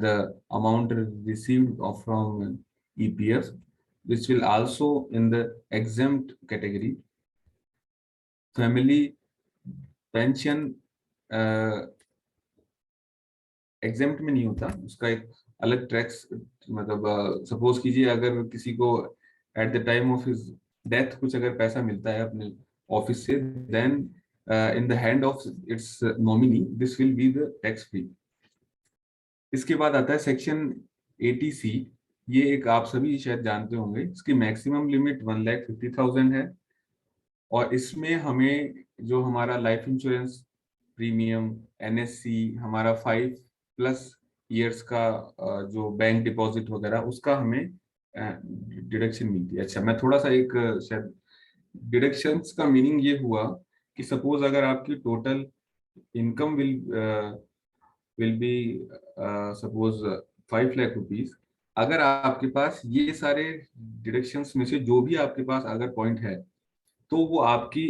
the amount received from EPF, which will also in the exempt category. Family pension exempt में नहीं होता, उसका एक अलग tax, मतलब suppose कीजिए अगर किसी को at the time of his death कुछ अगर पैसा मिलता है अपने ऑफिस से, then in the hand of its nominee, this will be the tax free. इसके बाद आता है सेक्शन 80C। ये एक आप सभी शायद जानते होंगे, इसकी मैक्सिमम लिमिट 1,50,000 है, और इसमें हमें जो हमारा लाइफ इंश्योरेंस प्रीमियम, NSC, हमारा 5+ ईयर्स का जो बैंक डिपॉजिट वगैरह, उसका हमें डिडक्शन मिलती है। अच्छा, मैं थोड़ा सा एक शायद डिडक्शंस का मीनिंग ये हुआ कि सपोज अगर आपकी total income will B suppose 5 lakh rupees, अगर आपके पास ये सारे डिडक्शंस में से जो भी आपके पास अगर पॉइंट है, तो वो आपकी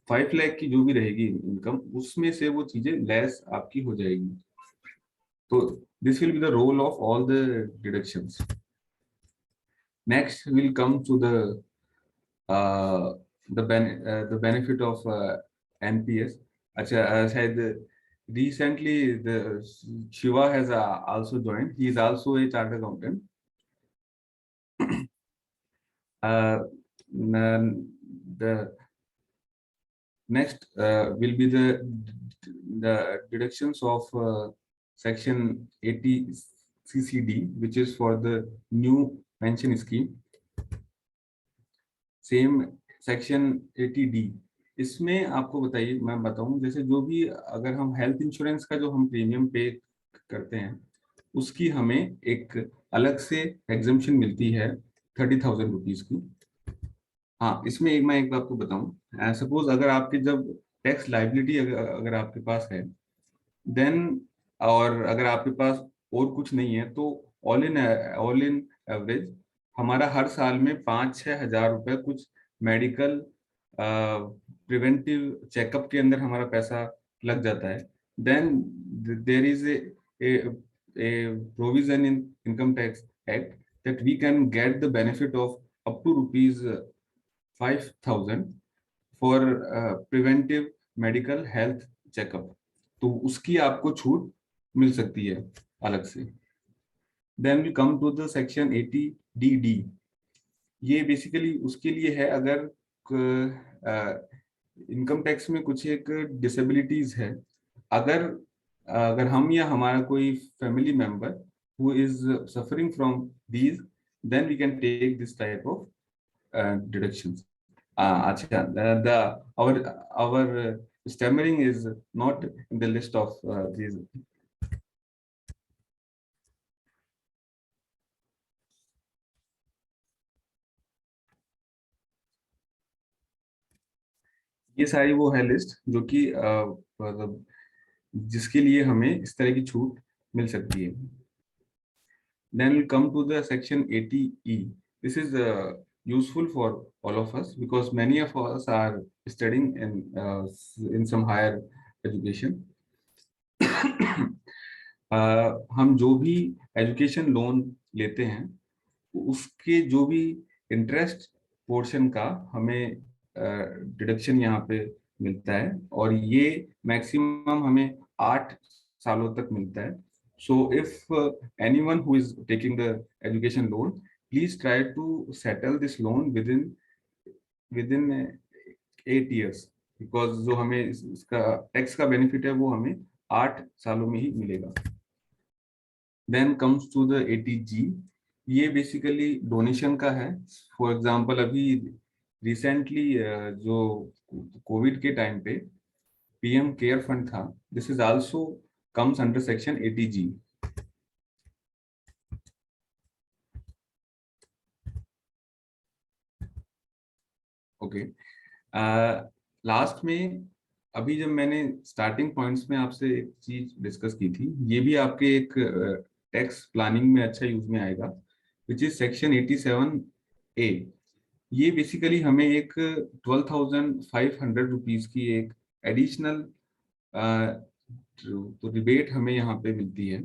5 लाख की जो भी रहेगी इनकम, उसमें से वो चीजें लेस आपकी हो जाएगी। तो this will be the role of all the deductions. Next will come to the benefit of NPS। अच्छा, शायद recently the Shiva has also joined. He is also a chartered accountant. The next will be the deductions of section 80 CCD, which is for the new pension scheme. Same section 80D, इसमें आपको बताइए, मैं बताऊं, जैसे जो भी अगर हम हेल्थ इंश्योरेंस का जो हम प्रीमियम पे करते हैं, उसकी हमें एक अलग से एग्जम्पशन मिलती है 30,000 रुपीज की। हाँ, इसमें मैं एक बात आपको बताऊं, सपोज अगर आपके जब टैक्स लाइबिलिटी अगर आपके पास है, देन, और अगर आपके पास और कुछ नहीं है, तो ऑल इन एवरेज हमारा हर साल में 5-6 हजार रुपए कुछ मेडिकल प्रिवेंटिव चेकअप के अंदर हमारा पैसा लग जाता है। Then there is a provision in income tax act that we can get the benefit of up to ₹5,000 for preventive medical health checkup, तो उसकी आपको छूट मिल सकती है अलग से। Then we come to the section 80DD। ये बेसिकली उसके लिए है अगर इनकम टैक्स में कुछ एक डिसेबिलिटीज है, अगर अगर हम या हमारा कोई family member who is suffering from these, then we can take this type of deductions. अच्छा, our stammering is not in the list of these. ये सारी वो है लिस्ट जो कि मतलब जिसके लिए हमें इस तरह की छूट मिल सकती है। Then we'll come to the section 80E. This is useful for all of us because many of us are studying in some higher education. हम जो भी एजुकेशन लोन लेते हैं, उसके जो भी इंटरेस्ट पोर्शन का हमें डिडक्शन यहाँ पे मिलता है, और ये मैक्सिमम हमें 8 सालों तक मिलता है। So if anyone who is taking the education loan, please try to settle this loan within 8 years, because जो हमें इसका टैक्स का बेनिफिट है वो हमें 8 सालों में ही मिलेगा। Then comes to the 80G। ये बेसिकली डोनेशन का है। फॉर एग्जांपल अभी रिसेंटली जो कोविड के टाइम पे PM केयर फंड था, this is also comes under section 80G. Okay, last में अभी जब मैंने स्टार्टिंग पॉइंट्स में आपसे एक चीज डिस्कस की थी, ये भी आपके एक टैक्स प्लानिंग में अच्छा यूज में आएगा, विच इज सेक्शन 87A। ये बेसिकली हमें एक 12,500 रुपीज की एक एडिशनल तो रिबेट हमें यहाँ पे मिलती है,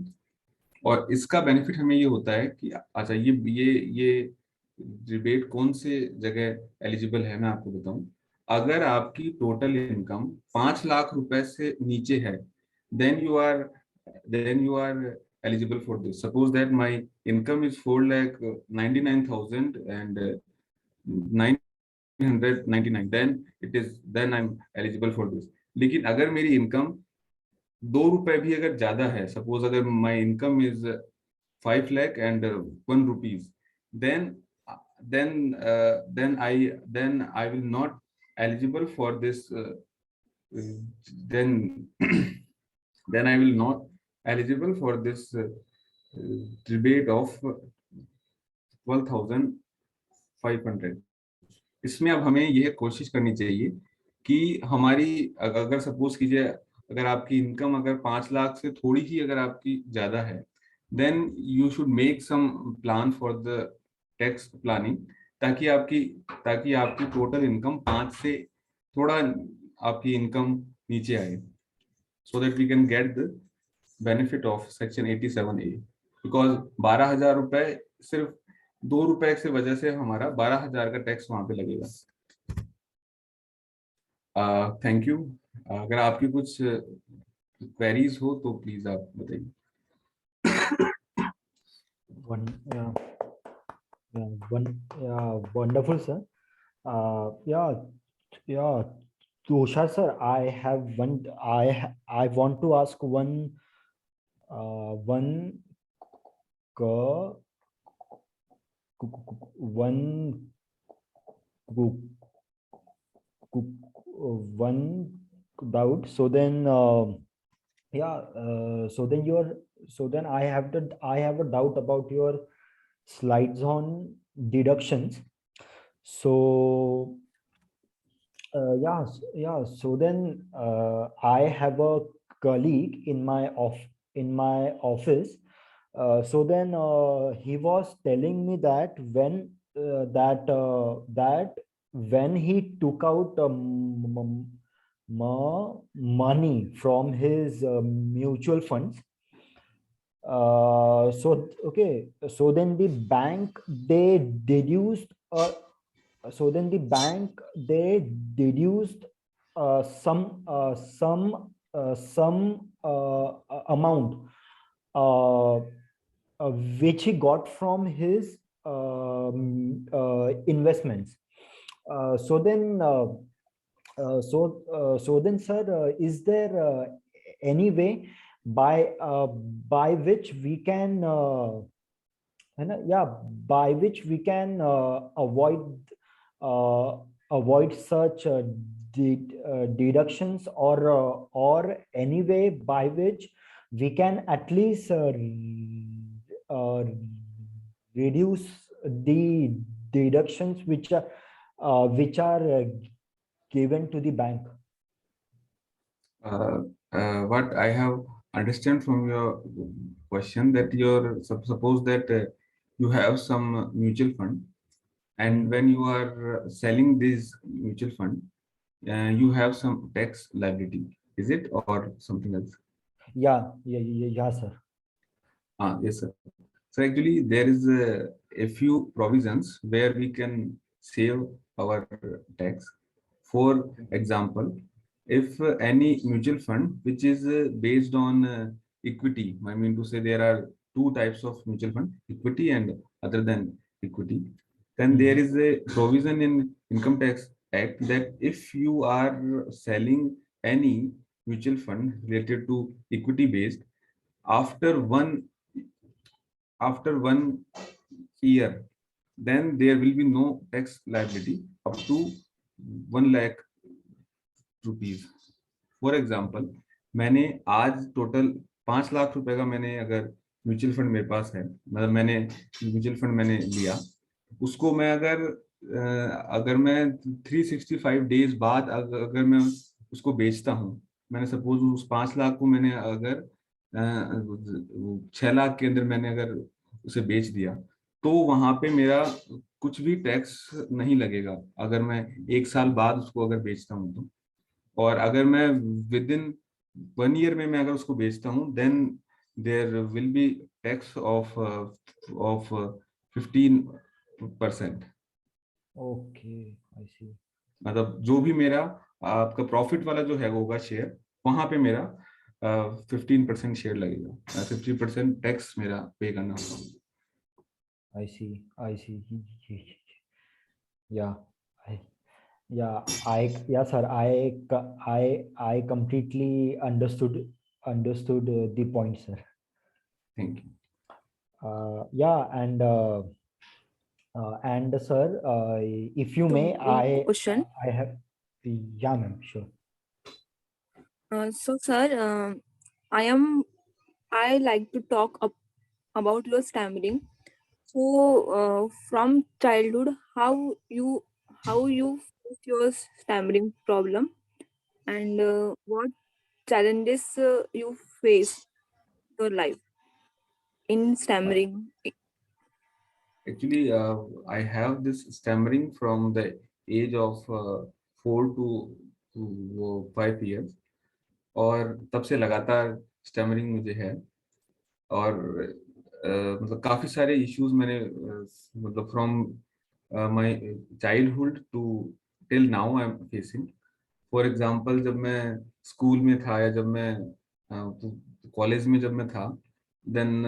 और इसका बेनिफिट हमें ये होता है कि अच्छा, ये रिबेट कौन से जगह एलिजिबल है, मैं आपको बताऊं। अगर आपकी टोटल इनकम 5 लाख रुपए से नीचे है, then you are then you are eligible for this. Suppose that my income is 4,99,000 and 999, then I'm eligible for this. लेकिन अगर मेरी इनकम 2 रुपए भी अगर ज्यादा है, सपोज अगर my income is 5 lakh and 1 rupees, then I will not eligible for this. Then then I will not eligible for this rebate of 12,500. इसमें अब हमें यह कोशिश करनी चाहिए कि हमारी अगर सपोज कीजिए अगर आपकी इनकम अगर 5 लाख से थोड़ी ही अगर आपकी ज्यादा है, then you should make some plan for the tax planning, ताकि आपकी टोटल इनकम 5 से थोड़ा आपकी इनकम नीचे आए, so that we can get the benefit of section 87A. Because 12,000 रुपए सिर्फ 2 रुपए से वजह से हमारा 12,000 का टैक्स वहां पे लगेगा. Thank you. अगर आपकी कुछ क्वेरीज हो तो प्लीज आप बताइए. Wonderful, sir. Tushar sir, I want to ask one doubt. So then I have a doubt about your slides on deductions. So so then I have a colleague in my office. So then he was telling me that when he took out money from his mutual funds, so then the bank they deduced some amount which he got from his investments. So then, sir, is there any way by which we can avoid such deductions, or any way by which we can at least reduce the deductions which are given to the bank? What I have understand from your question, that suppose that you have some mutual fund, and when you are selling this mutual fund, you have some tax liability, is it, or something else? Yeah, sir. Yes, sir. So actually there is a few provisions where we can save our tax. For example, if any mutual fund which is based on equity, I mean to say there are two types of mutual fund, equity and other than equity, then there is a provision in Income Tax Act that if you are selling any mutual fund related to equity based, after one year, then there will be no tax liability up to 1 lakh rupees. For example, मैंने आज total 5 lakh रुपए का मैंने अगर mutual fund मेरे पास है, मतलब मैंने म्यूचुअल फंड मैंने लिया, उसको मैं अगर मैं 365 डेज बाद अगर मैं उसको बेचता हूँ, मैंने सपोज उस 5 लाख को मैंने अगर 6 लाख के अंदर मैंने अगर उसे बेच दिया, तो वहां पे मेरा कुछ भी टैक्स नहीं लगेगा अगर मैं 1 साल बाद उसको अगर बेचता हूँ तो. और अगर मैं विद इन 1 ईयर में मैं अगर उसको बेचता हूँ, then there will be tax of 15%. Okay, I see. मतलब जो भी मेरा आपका प्रॉफिट वाला जो है होगा शेयर, वहां पे मेरा 15% शेयर लगेगा, 50% टैक्स मेरा पे करना होगा। I see. I see. Yeah. I, yeah, sir. I completely understood the point, sir. Thank you. Yeah, and sir, if you So may, one more question. I have, yeah, ma'am, sure. So sir, I like to talk about your stammering. So from childhood, how you face your stammering problem, and what challenges you face in your life in stammering? Actually, I have this stammering from the age of 4 to 5 years, और तब से लगातार stammering मुझे है। और मतलब काफी सारे इश्यूज मैंने मतलब from my childhood to till now I am facing. For example, जब मैं स्कूल में था या जब मैं कॉलेज में जब मैं था, then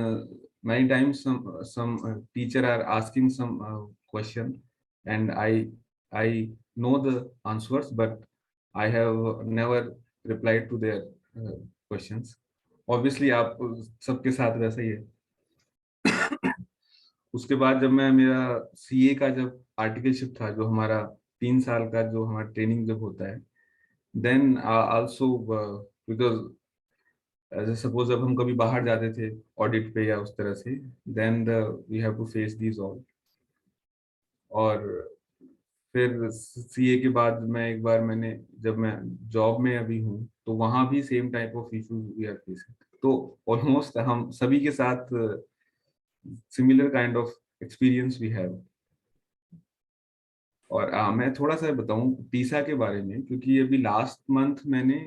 many times some teacher are asking some question, and I know the answers, but I have never replied to their questions. Obviously आप सबके साथ वैसा ही है। उसके बाद जब मैं मेरा सीए का जब आर्टिकलशिप था, जो हमारा 3 साल का जो हमारा ट्रेनिंग जब होता है, देन आल्सो बिकॉज जैसे सपोज जब हम कभी बाहर जाते थे ऑडिट पे या उस तरह से, then the we have to face these all. और फिर सीए के बाद मैं एक बार मैंने, जब मैं जॉब में अभी हूँ, तो वहां भी same type of issues we are facing. तो ऑलमोस्ट हम सभी के साथ similar kind of experience we have. और मैं थोड़ा सा बताऊं टीसा के बारे में, क्योंकि अभी लास्ट मंथ मैंने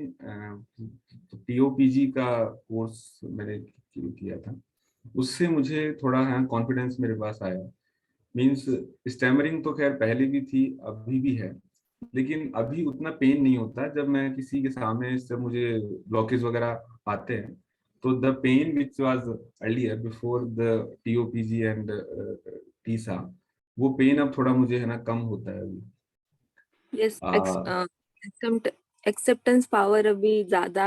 पीओपीजी का कोर्स मैंने किया था। उससे मुझे थोड़ा कॉन्फिडेंस मेरे पास आया। मींस स्टैमरिंग तो खैर पहले भी थी, अभी भी है, लेकिन अभी उतना पेन नहीं होता जब मैं किसी के सामने, जब मुझे ब्लॉकेज वगैरह आते हैं। तो the pen which was earlier before the TOPG and TISA, वो पेन अब थोड़ा मुझे है ना कम होता है अभी। Yes, एक्सेप्टेंस पावर अभी ज्यादा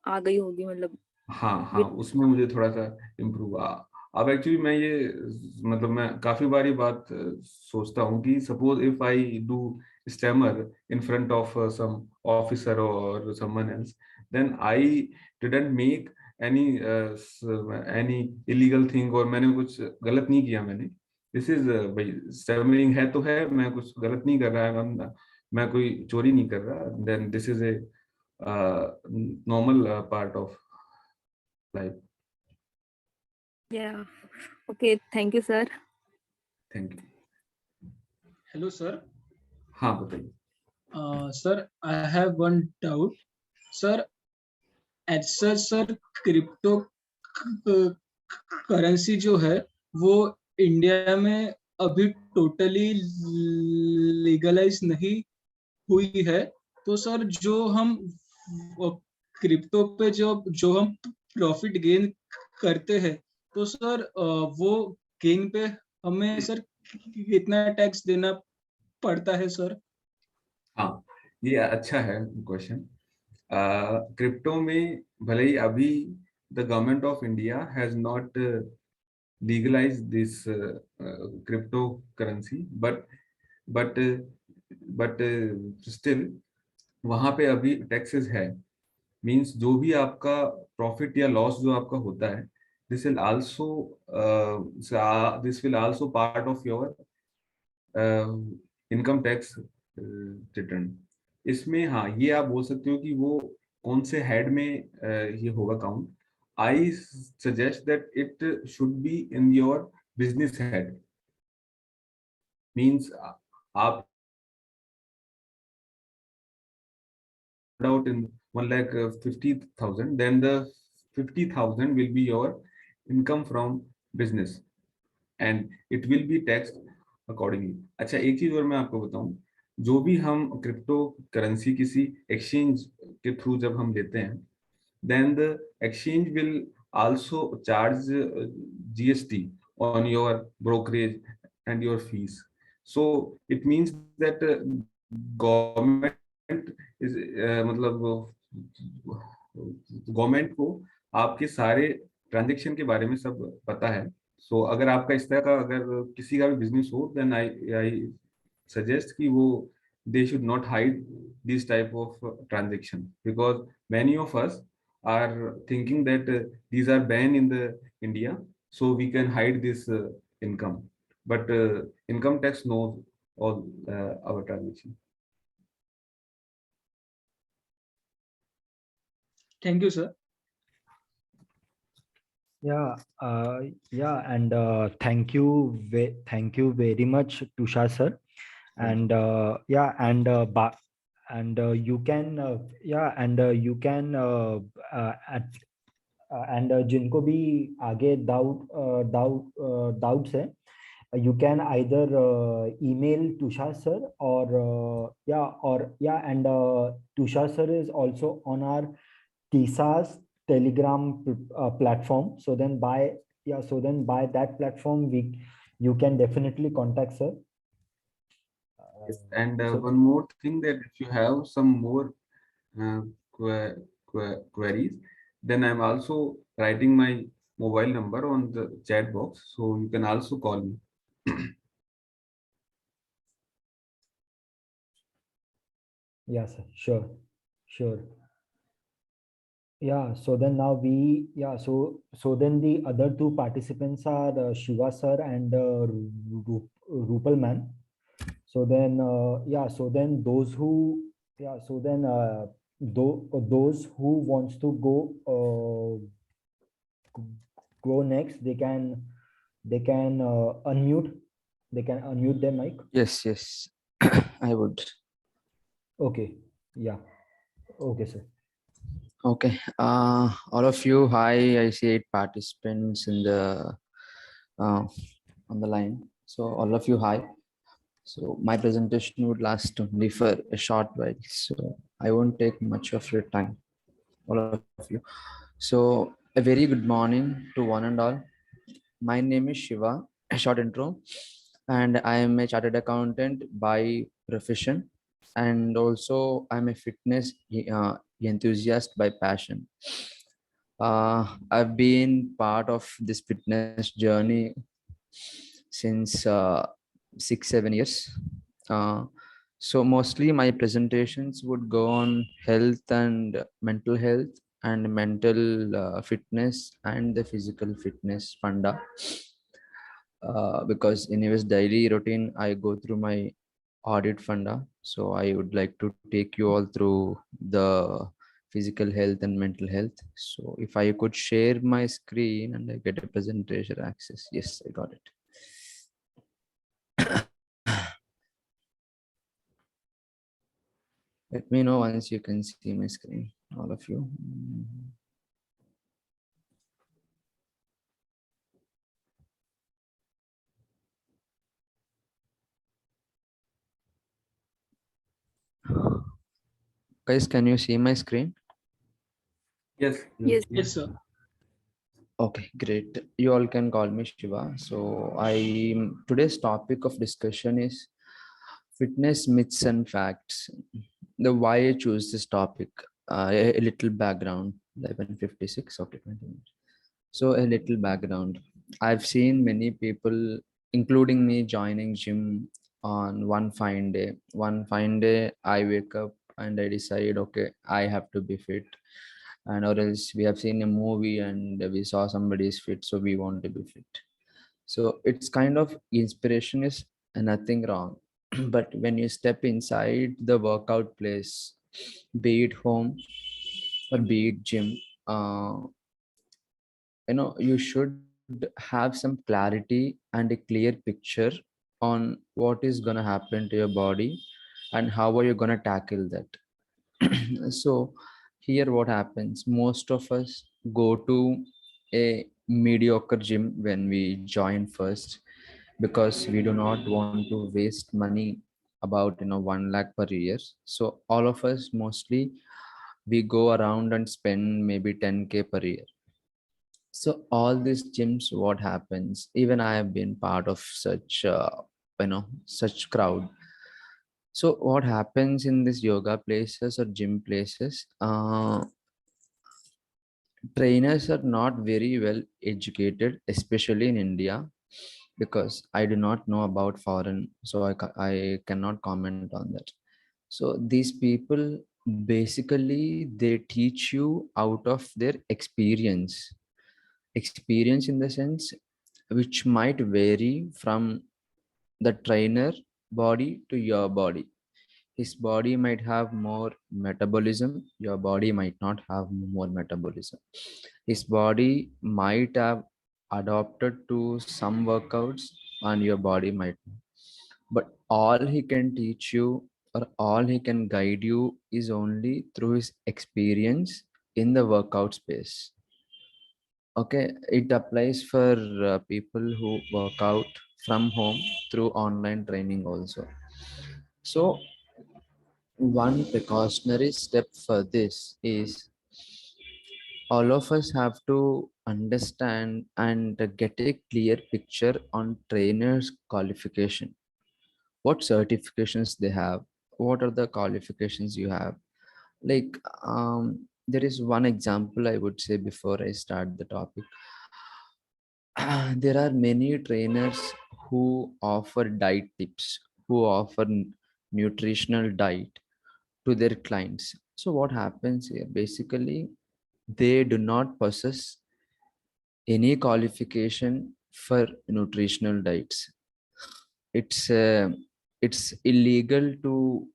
आ गई होगी, मतलब हाँ हाँ, उसमें मुझे थोड़ा सा इम्प्रूव। अब एक्चुअली मैं ये मतलब मैं काफी बार ये बात सोचता हूँ कि suppose if I do stammer in front of some officer और someone else, then I didn't make any any illegal thing, और मैंने कुछ गलत नहीं किया। मैंने दिस इज भाई स्टैमरिंग है तो है, मैं कुछ गलत नहीं कर रहा है, मैं कोई चोरी नहीं कर रहा, then this is a normal part of life. yeah. Okay, thank you sir. Thank you. Hello, sir. हाँ बताइए। Sir, I have one doubt. Sir, as such, sir, crypto currency जो है वो इंडिया में अभी टोटली लीगलाइज नहीं हुई है। तो सर जो हम क्रिप्टो पे जो हम प्रॉफिट गेन करते हैं, तो सर वो गेन पे हमें सर कितना टैक्स देना पड़ता है सर? हाँ, ये अच्छा है क्वेश्चन। क्रिप्टो में भले ही अभी the government of India has not legalize this crypto currency, but but still वहां पे अभी टैक्सेस है। मींस जो भी आपका प्रॉफिट या लॉस जो आपका होता है, this will also part of your income tax return. इसमें हाँ, ये आप बोल सकते हो कि वो कौन से हेड में ये होगा count. I suggest that it should be in your business head. Means आप out in 1,50,000, then the 50,000 will be your income from business and it will be taxed accordingly। अच्छा, एक चीज और मैं आपको बताऊं, जो भी हम क्रिप्टो करेंसी किसी एक्सचेंज के थ्रू जब हम लेते हैं, then the exchange will also charge GST on your brokerage and your fees. So it means that government is मतलब गवर्नमेंट को आपके सारे ट्रांजेक्शन के बारे में सब पता है. सो अगर आपका इस तरह का अगर किसी का भी बिजनेस हो, देन आई सजेस्ट कि वो they should not hide this type of transaction, because many of us are thinking that these are banned in the India, so we can hide this income, but income tax knows all our transaction. Thank you, sir. Yeah, and thank you very much, Tushar sir. And you can and जिनको भी आगे doubts है, you can either email Tushar sir or and Tushar sir is also on our Tisa's Telegram platform. So then by that platform you can definitely contact sir. Yes, and So- one more thing, that if you have some more uh, queries, then I'm also writing my mobile number on the chat box, so you can also call me. Yeah, sir. Sure. Yeah. So then now so then the other two participants are Shiva sir and Rupal man. So then those who those who wants to go next, they can unmute. They can unmute their mic. Yes, I would. Okay. Yeah. Okay, sir. Okay. All of you, hi. I see 8 participants in the on the line. So all of you, hi. So my presentation would last only for a short while. So I won't take much of your time, all of you. So a very good morning to one and all. My name is Shiva. A short intro, and I am a chartered accountant by profession, and also I'm a fitness enthusiast by passion. I've been part of this fitness journey since 6-7 years. So mostly my presentations would go on health and mental health and mental fitness and the physical fitness funda. Because anyways daily routine I go through my audit funda, so I would like to take you all through the physical health and mental health. So if I could share my screen and I get a presentation access. Yes, I got it. Let me know once you can see my screen, all of you. Guys, can you see my screen? Yes. Yes. Yes, sir. Okay, great. You all can call me Shiva. So today's topic of discussion is fitness myths and facts. The why I choose this topic. A little background. 11:56. Okay, 20 minutes. So a little background. I've seen many people, including me, joining gym on one fine day. One fine day, I wake up and I decide, okay, I have to be fit. And or else we have seen a movie and we saw somebody is fit, so we want to be fit. So it's kind of inspiration is nothing wrong. But when you step inside the workout place, be it home or be it gym, uh, you should have some clarity and a clear picture on what is going to happen to your body and how are you going to tackle that. So here what happens, most of us go to a mediocre gym when we join first, because we do not want to waste money about 1 lakh per year. So all of us mostly we go around and spend maybe 10K per year. So all these gyms, what happens? Even I have been part of such, such crowd. So what happens in these yoga places or gym places? Trainers are not very well educated, especially in India, because I do not know about foreign, so I cannot comment on that. So these people basically they teach you out of their experience in the sense which might vary from the trainer body to your body. His body might have more metabolism, your body might not have more metabolism. His body might have adopted to some workouts and your body might not. But all he can teach you or all he can guide you is only through his experience in the workout space. Okay, it applies for people who work out from home through online training also. So one precautionary step for this is all of us have to understand and get a clear picture on trainers' qualification. What certifications they have, what are the qualifications you have. Like, there is one example I would say before I start the topic. There are many trainers who offer diet tips, who offer nutritional diet to their clients. So what happens here? Basically, they do not possess any qualification for nutritional diets. It's it's illegal to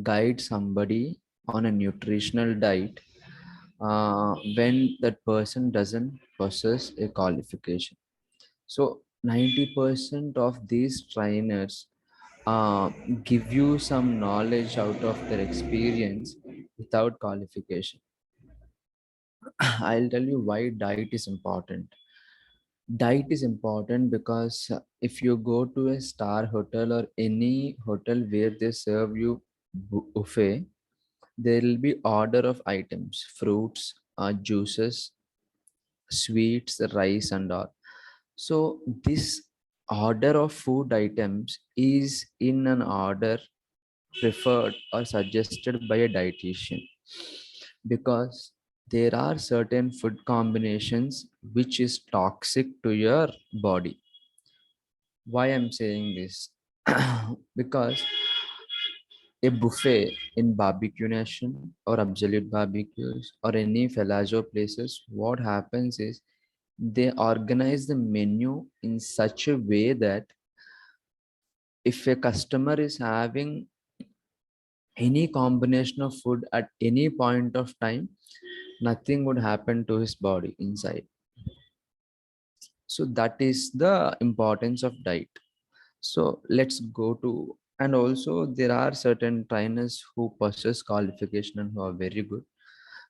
guide somebody on a nutritional diet when that person doesn't possess a qualification. So 90% of these trainers uh, give you some knowledge out of their experience without qualification. I'll tell you why diet is important. Diet is important because if you go to a star hotel or any hotel where they serve you buffet, there will be order of items, fruits, juices, sweets, rice, and all. So this order of food items is in an order preferred or suggested by a dietitian, because there are certain food combinations which is toxic to your body. Why I'm saying this? Because a buffet in barbecue nation or absolute barbecues or any fellatio places, what happens is they organize the menu in such a way that if a customer is having any combination of food at any point of time, nothing would happen to his body inside. So that is the importance of diet. So let's go to, and also there are certain trainers who possess qualification and who are very good.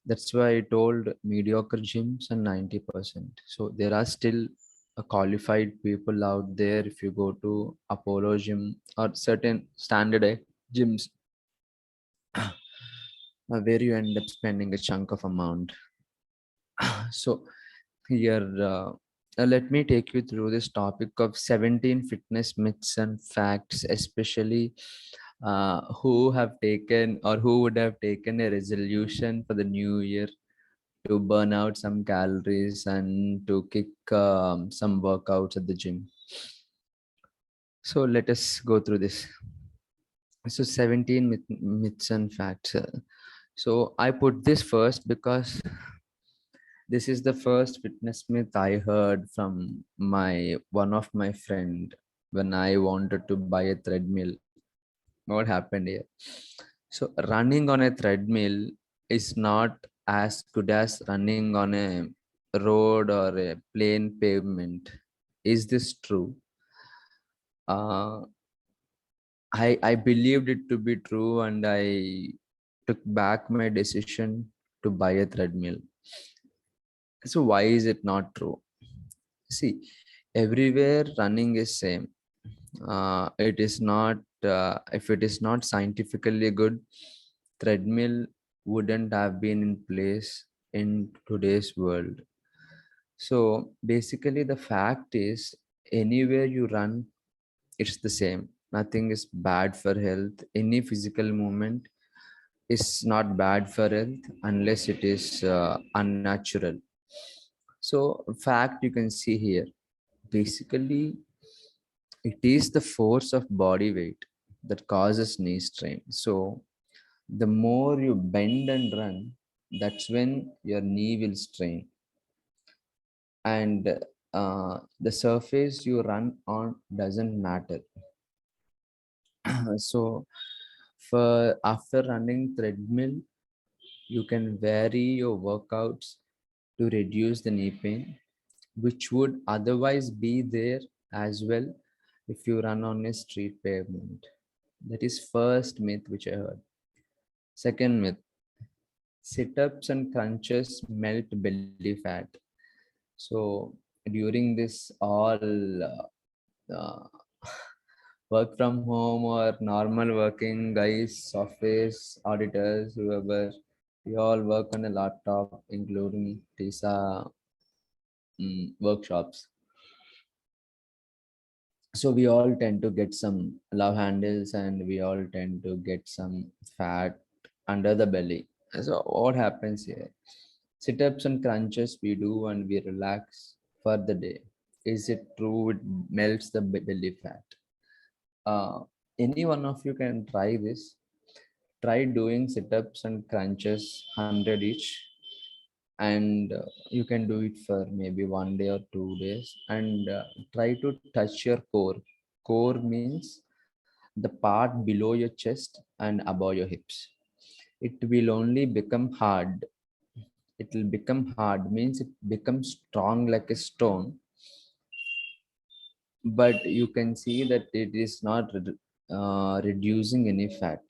That's why I told mediocre gyms and 90%. So there are still qualified people out there. If you go to Apollo gym or certain standard gyms, where you end up spending a chunk of amount. So here, let me take you through this topic of 17 fitness myths and facts, especially who have taken or who would have taken a resolution for the new year to burn out some calories and to kick some workouts at the gym. So let us go through this. So 17 myths and facts. So I put this first because this is the first fitness myth I heard from one of my friend when I wanted to buy a treadmill. What happened here? So running on a treadmill is not as good as running on a road or a plain pavement. Is this true? I believed it to be true, and I took back my decision to buy a treadmill. So why is it not true? See, everywhere running is same. It is not if it is not scientifically good, treadmill wouldn't have been in place in today's world. So basically, the fact is, anywhere you run, it's the same. Nothing is bad for health. Any physical movement is not bad for health unless it is unnatural. So, fact you can see here. Basically, it is the force of body weight that causes knee strain. So, the more you bend and run, that's when your knee will strain. And the surface you run on doesn't matter. So, for after running treadmill, you can vary your workouts to reduce the knee pain, which would otherwise be there as well if you run on a street pavement. That is first myth which I heard. Second myth, sit-ups and crunches melt belly fat. So during this all work from home or normal working guys, office, auditors, whoever, we all work on a laptop, including Tisa workshops. So we all tend to get some love handles and we all tend to get some fat under the belly. So what happens here? Sit-ups and crunches we do and we relax for the day. Is it true? It melts the belly fat. Any one of you can try this. Try doing sit-ups and crunches 100 each, and you can do it for maybe 1 day or 2 days, and try to touch your core. Core means the part below your chest and above your hips. It will only become hard. It will become hard means it becomes strong like a stone, but you can see that it is not reducing any fat.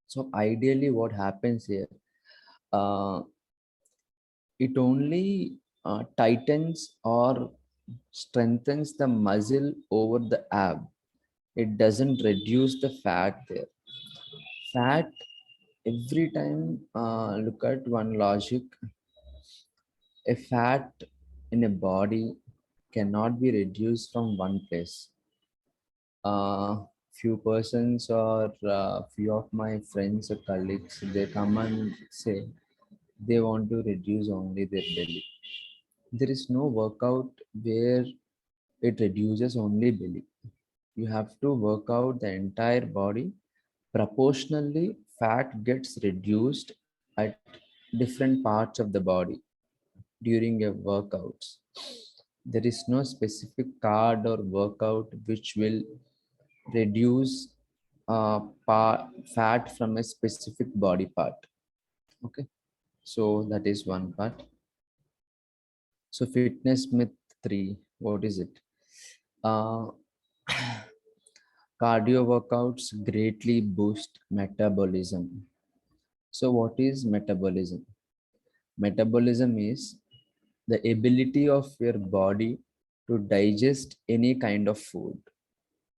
So ideally what happens here, uh, it only tightens or strengthens the muscle over the ab. It doesn't reduce the fat there. Fat, every time, look at one logic, a fat in a body cannot be reduced from one place. Few persons or few of my friends or colleagues, they come and say they want to reduce only their belly. There is no workout where it reduces only belly. You have to work out the entire body. Proportionally, fat gets reduced at different parts of the body during your workouts. There is no specific card or workout which will reduce fat from a specific body part. Okay, so that is one part. So fitness myth 3, what is it? Uh, cardio workouts greatly boost metabolism. So what is metabolism? Metabolism is the ability of your body to digest any kind of food.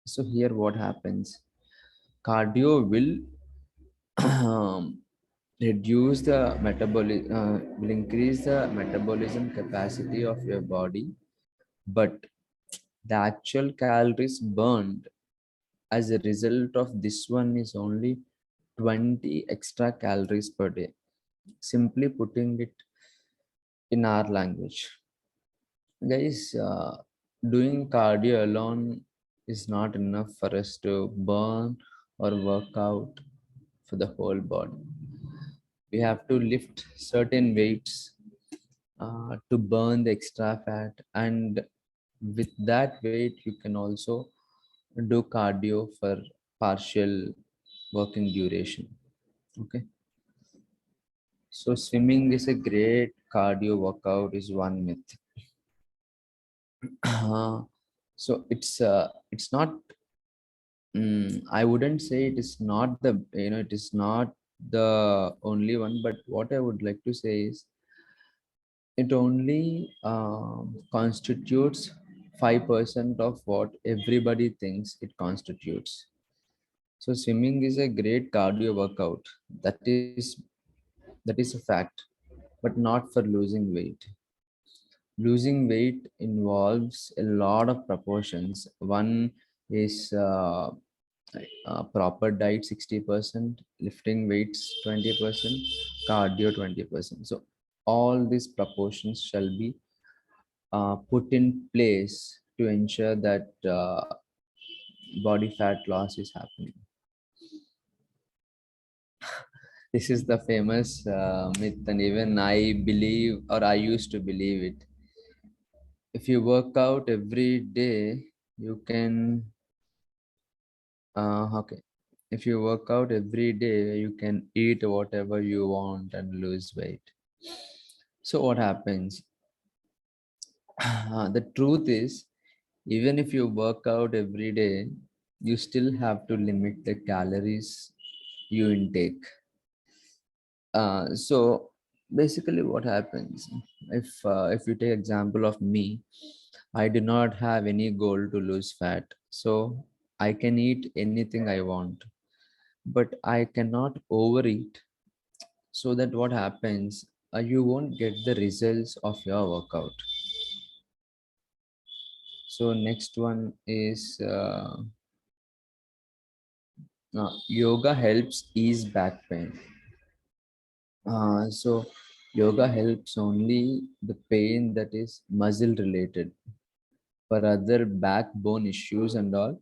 So here what happens? Cardio will reduce the will increase the metabolism capacity of your body, but the actual calories burned as a result of this one is only 20 extra calories per day. Simply putting it in our language, guys, doing cardio alone is not enough for us to burn or work out for the whole body. We have to lift certain weights to burn the extra fat, and with that weight you can also do cardio for partial working duration. Okay, so swimming is a great cardio workout is one myth. So it's not, I wouldn't say it is not the, it is not the only one, but what I would like to say is it only constitutes 5% of what everybody thinks it constitutes. So swimming is a great cardio workout. That is That is a fact, but not for losing weight. Losing weight involves a lot of proportions. One is proper diet 60%, lifting weights 20%, cardio 20%. So all these proportions shall be put in place to ensure that body fat loss is happening. This is the famous myth, and even I believe, or I used to believe it. If you work out every day, you can okay. If you work out every day, you can eat whatever you want and lose weight. So what happens? The truth is, even if you work out every day, you still have to limit the calories you intake. So basically, what happens if you take example of me, I do not have any goal to lose fat, so I can eat anything I want, but I cannot overeat. So that what happens, you won't get the results of your workout. So next one is yoga helps ease back pain. So yoga helps only the pain that is muscle related. For other backbone issues and all,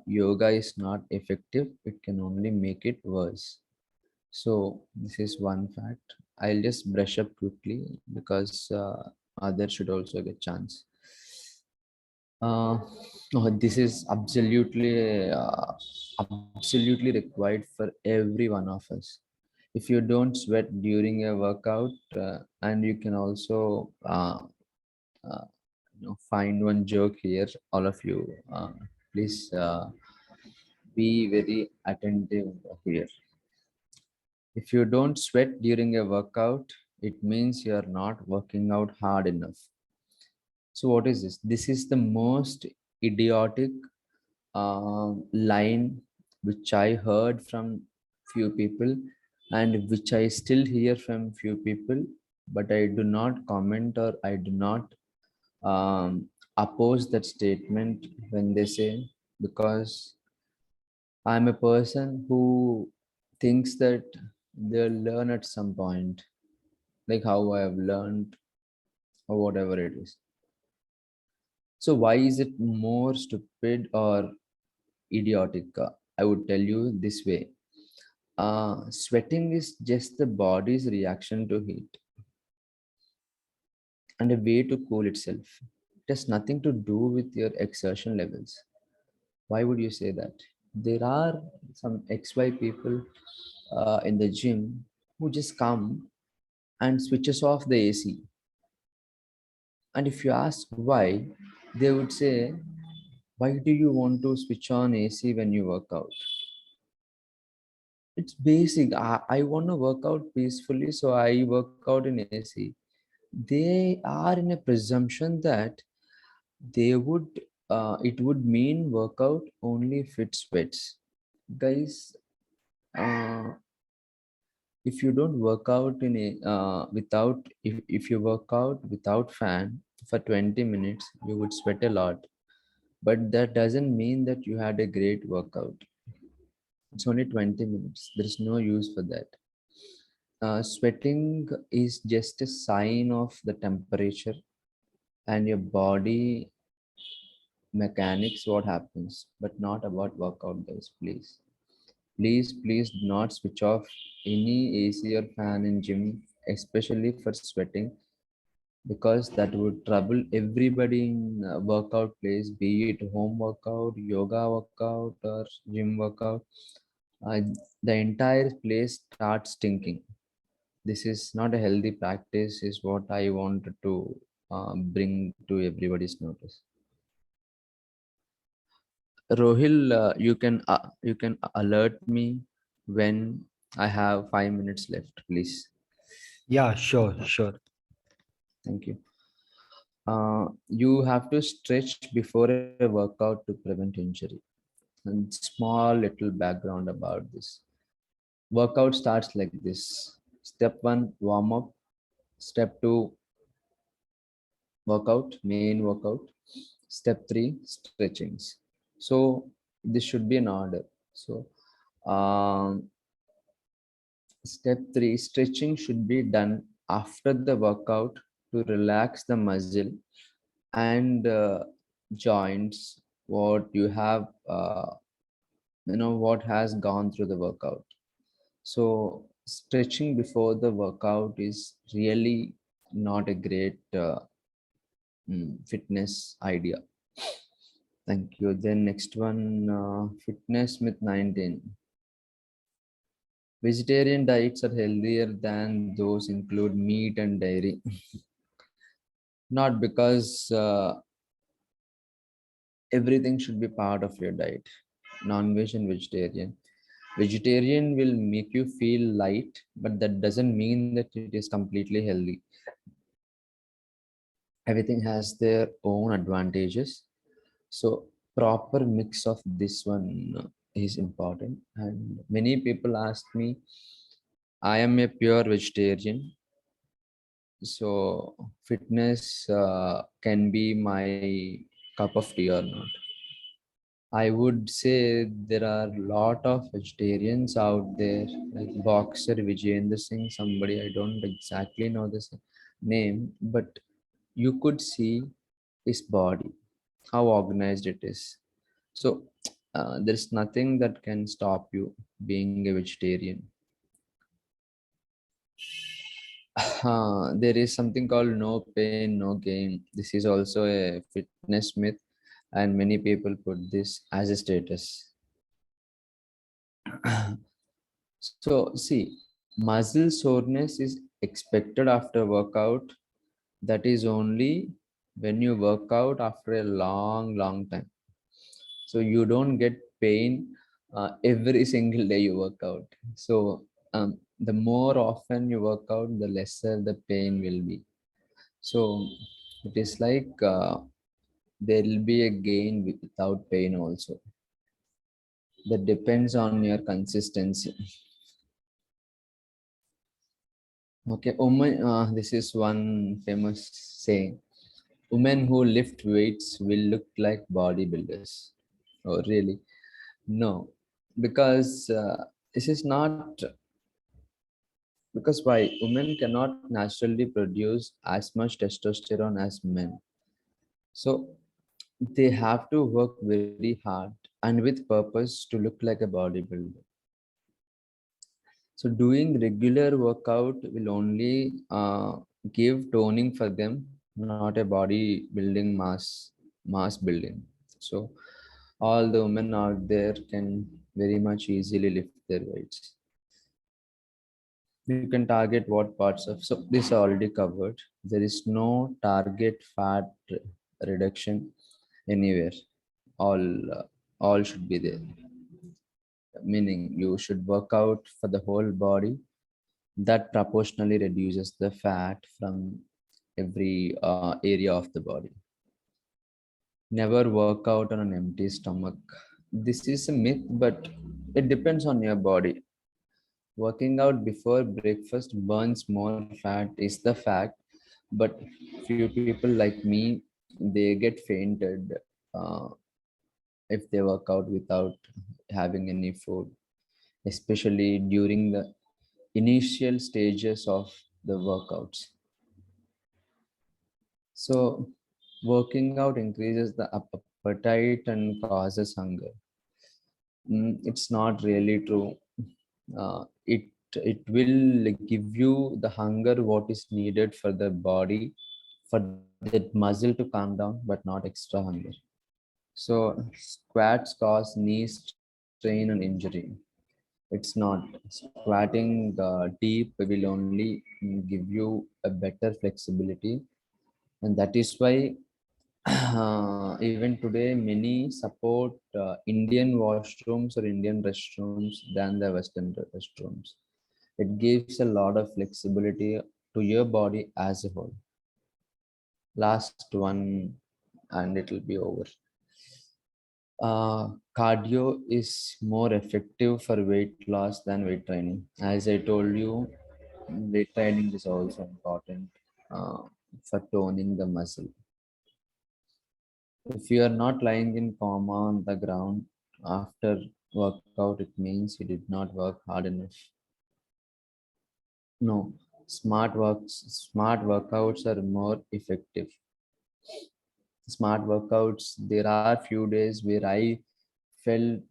yoga is not effective. It can only make it worse. So this is one fact. I'll just brush up quickly because others should also get chance. No, this is absolutely required for every one of us. If you don't sweat during a workout, and you can also find one joke here, all of you, please be very attentive here. If you don't sweat during a workout, it means you are not working out hard enough. So what is this? This is the most idiotic line which I heard from few people, and which I still hear from few people, but I do not comment, or I do not oppose that statement when they say, because I'm a person who thinks that they'll learn at some point, like how I have learned or whatever it is. So why is it more stupid or idiotic? I would tell you this way. Sweating is just the body's reaction to heat and a way to cool itself. It has nothing to do with your exertion levels. Why would you say that? There are some XY people in the gym who just come and switches off the AC. And if you ask why, they would say, why do you want to switch on AC when you work out? It's basic. I want to work out peacefully, so I work out in AC. They are in a presumption that they would it would mean workout only if it sweats. Guys, if you don't work out in a if you work out without fan for 20 minutes, you would sweat a lot, but that doesn't mean that you had a great workout. It's only 20 minutes. There's no use for that. Sweating is just a sign of the temperature and your body mechanics, what happens, but not about workout, guys. Please do not switch off any AC or fan in gym, especially for sweating, because that would trouble everybody in workout place, be it home workout, yoga workout, or gym workout. uh, the entire place starts stinking. This is not a healthy practice, is what I wanted to bring to everybody's notice. Rohil, you can alert me when I have 5 minutes left, please. Yeah, sure. Thank you. You have to stretch before a workout to prevent injury. And small little background about this. Workout starts like this. step 1, warm up. Step 2, workout, main workout. Step 3, stretchings. So this should be an order. So step 3, stretching should be done after the workout to relax the muscle and joints what you have what has gone through the workout. So stretching before the workout is really not a great fitness idea. Thank you. Then next one, fitness myth 19. Vegetarian diets are healthier than those include meat and dairy. Not because everything should be part of your diet. Non-veg and vegetarian. Vegetarian will make you feel light, but that doesn't mean that it is completely healthy. Everything has their own advantages. So proper mix of this one is important. And many people ask me, I am a pure vegetarian, so fitness can be my cup of tea or not. I would say there are a lot of vegetarians out there, like boxer Vijayendra Singh, somebody I don't exactly know this name, but you could see his body, how organized it is. So there's nothing that can stop you being a vegetarian. There is something called no pain, no gain. This is also a fitness myth, and many people put this as a status. So, see, muscle soreness is expected after workout. That is only when you work out after a long time. So you don't get pain every single day you work out. So the more often you work out, the lesser the pain will be. So it is like there will be a gain without pain also. That depends on your consistency. Okay, woman, this is one famous saying. Women who lift weights will look like bodybuilders. Oh, really? No, because this is not, because why? Women cannot naturally produce as much testosterone as men. So they have to work very hard and with purpose to look like a bodybuilder. So doing regular workout will only give toning for them, not a body building mass building. So all the women out there can very much easily lift their weights. You can target what parts of, so this already covered. There is no target fat reduction anywhere. All should be there, meaning you should work out for the whole body. That proportionally reduces the fat from every area of the body. Never work out on an empty stomach. This is a myth, but it depends on your body. Working out before breakfast burns more fat is the fact, but few people like me, they get fainted uh, if they work out without having any food, especially during the initial stages of the workouts. So working out increases the appetite and causes hunger. It's not really true. It will give you the hunger what is needed for the body, for that muscle to calm down, but not extra hunger. So squats cause knee strain and injury. It's not. Squatting deep will only give you a better flexibility, and that is why even today many support Indian washrooms or Indian restrooms than the Western restrooms. It gives a lot of flexibility to your body as a whole. Last one, and it will be over. Cardio is more effective for weight loss than weight training. As I told you, weight training is also important for toning the muscle. If you are not lying in coma on the ground after workout, it means you did not work hard enough. No, smart workouts are more effective. Smart workouts, there are few days where I felt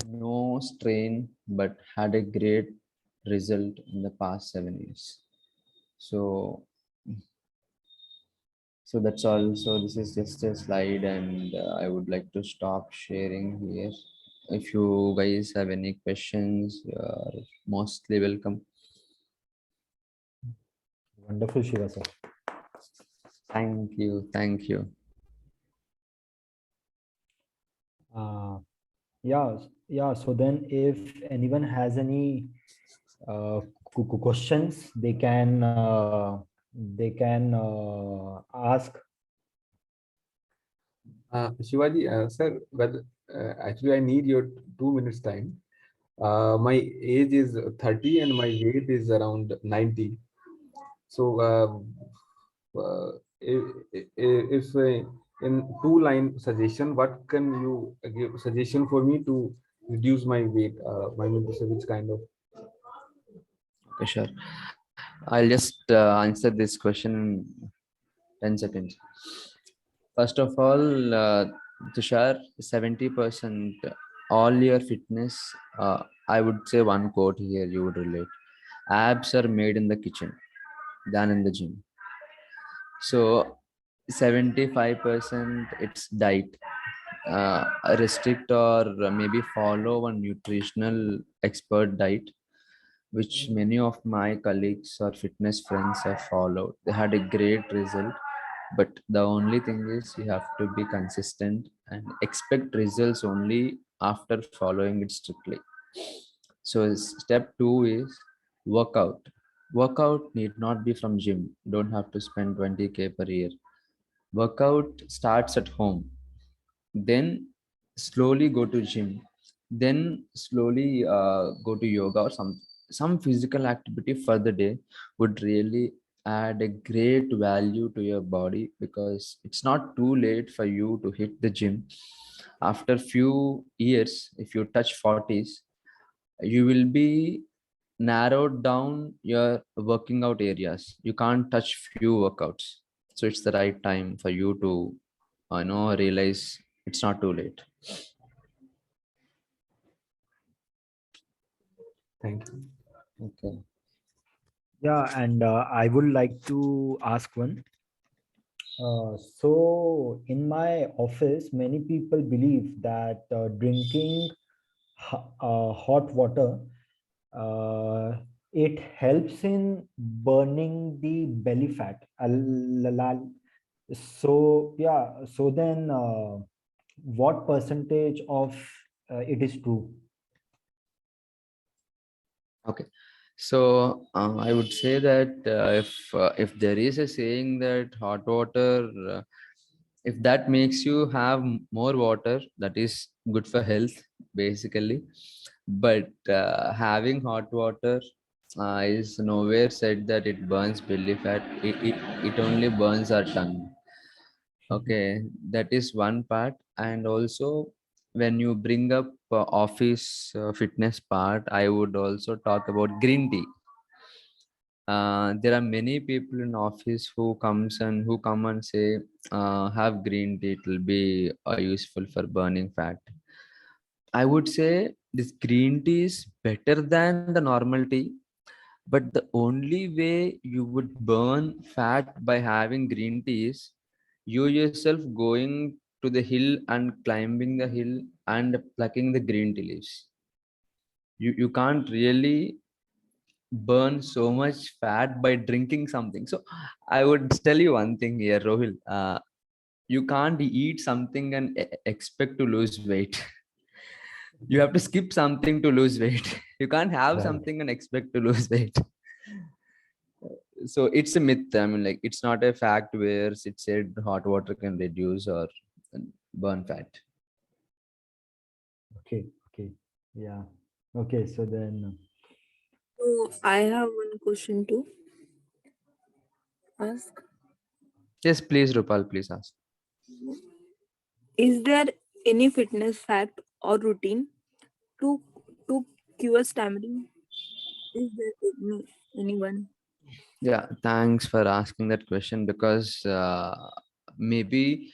no strain but had a great result in the past 7 years. So that's all. So this is just a slide, and I would like to stop sharing here. If you guys have any questions, you are mostly welcome. Wonderful, Shiva sir. Thank you. Thank you. Yeah. So then, if anyone has any questions, they can ask. Shivaji, sir, but actually I need your 2 minutes time. My age is 30 and my weight is around 90. So if in 2-line suggestion, what can you give suggestion for me to reduce my weight? My mean to say which kind of? Okay, sure. I'll just answer this question in 10 seconds. First of all, Tushar, 70% all your fitness, I would say one quote here you would relate. Abs are made in the kitchen than in the gym. So 75% it's diet. Restrict or maybe follow one nutritional expert diet, which many of my colleagues or fitness friends have followed. They had a great result, but the only thing is you have to be consistent and expect results only after following it strictly. So step 2 is workout. Workout need not be from gym. Don't have to spend 20K per year. Workout starts at home, then slowly go to gym, then slowly go to yoga or some physical activity for the day would really add a great value to your body, because it's not too late for you to hit the gym. After few years, if you touch 40s, you will be narrowed down your working out areas. You can't touch few workouts. So it's the right time for you to realize it's not too late. Thank you. Okay. Yeah, and I would like to ask one. So in my office, many people believe that drinking hot water, it helps in burning the belly fat. So yeah, so then what percentage of it is true? Okay. So I would say that if there is a saying that hot water, if that makes you have more water, that is good for health, basically. But having hot water is nowhere said that it burns belly fat. It only burns our tongue. Okay, that is one part. And also, when you bring up office fitness part, I would also talk about green tea. There are many people in office who come and say, have green tea, it will be useful for burning fat. I would say this green tea is better than the normal tea, but the only way you would burn fat by having green tea is you yourself going to the hill and climbing the hill and plucking the green tea leaves. You can't really burn so much fat by drinking something. So I would tell you one thing here, Rohil. You can't eat something and expect to lose weight. You have to skip something to lose weight. You can't have Right. something and expect to lose weight. So it's a myth. I mean, like, it's not a fact where it said hot water can reduce or burn fat. Okay. Yeah. Okay. So then So I have one question to ask. Yes, please, Rupal, please ask. Is there any fitness fact or routine to to cure stammering? Is there anyone? Yeah, thanks for asking that question because maybe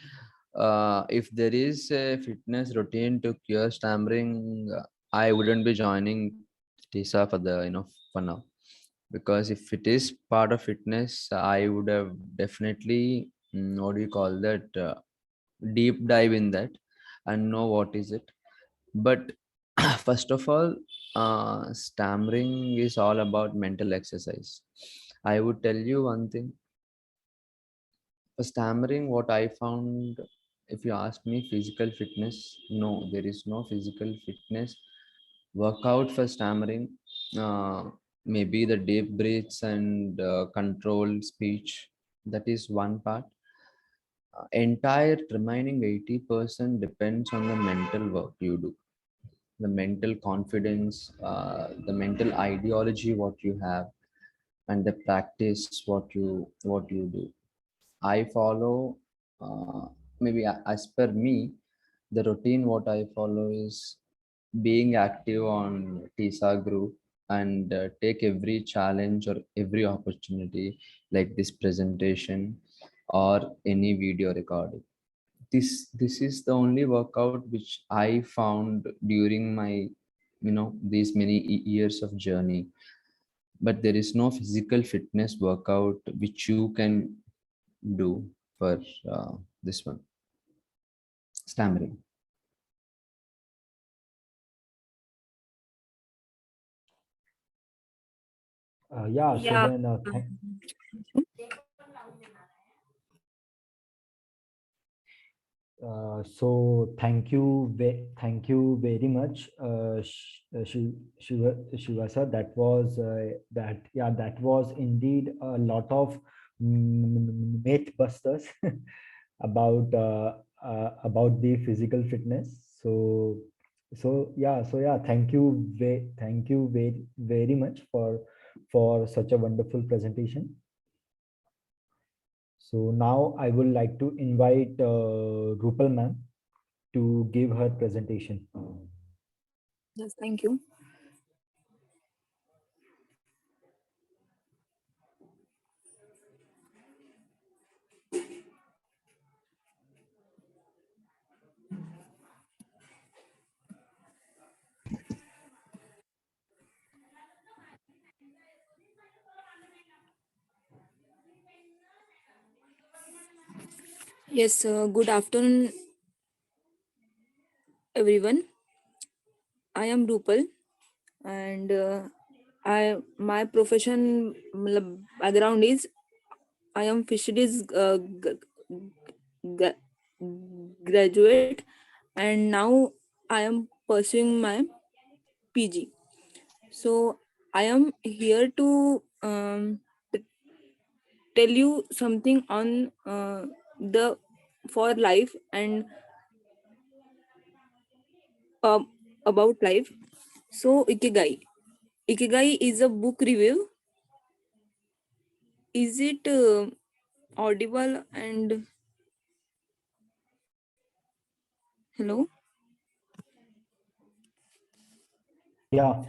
if there is a fitness routine to cure stammering, I wouldn't be joining Tisa for the for now, because if it is part of fitness, I would have definitely what do you call that, deep dive in that and know what is it. But first of all, stammering is all about mental exercise. I would tell you one thing. For stammering, what I found, if you ask me, physical fitness, no, there is no physical fitness workout for stammering. uh, Maybe the deep breaths and controlled speech, that is one part. Entire remaining 80% depends on the mental work you do, the mental confidence, the mental ideology what you have, and the practice what you do. I follow, maybe as per me, the routine what I follow is being active on Tisa group, and take every challenge or every opportunity, like this presentation or any video recording. This is the only workout which I found during my these many years of journey. But there is no physical fitness workout which you can do for this one, stammering. Yeah, so Yeah. then so thank you very much, Shiva sir. That was that was indeed a lot of myth busters about the physical fitness. So thank you very much for such a wonderful presentation. So now I would like to invite Rupal ma'am to give her presentation. Yes, thank you. Yes, good afternoon, everyone. I am Rupal, and I my profession background is I am fisheries g- graduate, and now I am pursuing my PG. So I am here to tell you something on the for life and uh, about life. So Ikigai is a book review. Is it audible and hello? Yeah.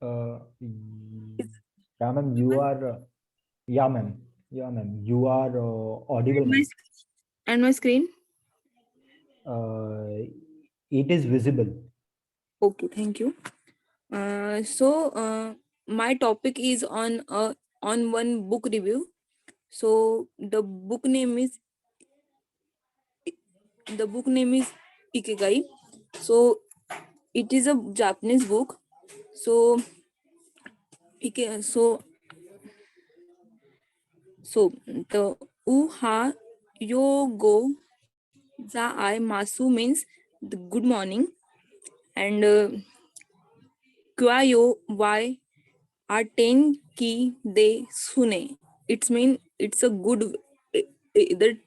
Uh, Is yeah, ma'am, you are. Yeah, ma'am. Yeah, ma'am. You are audible, my ma'am. and my screen? Uh, it is visible. Okay, thank you. So my topic is on one book review. So the book name is Ikigai. So it is a Japanese book. So so the uha yogo za I masu means the good morning, and kwayo why are 10 ki de sune. It's mean it's a good either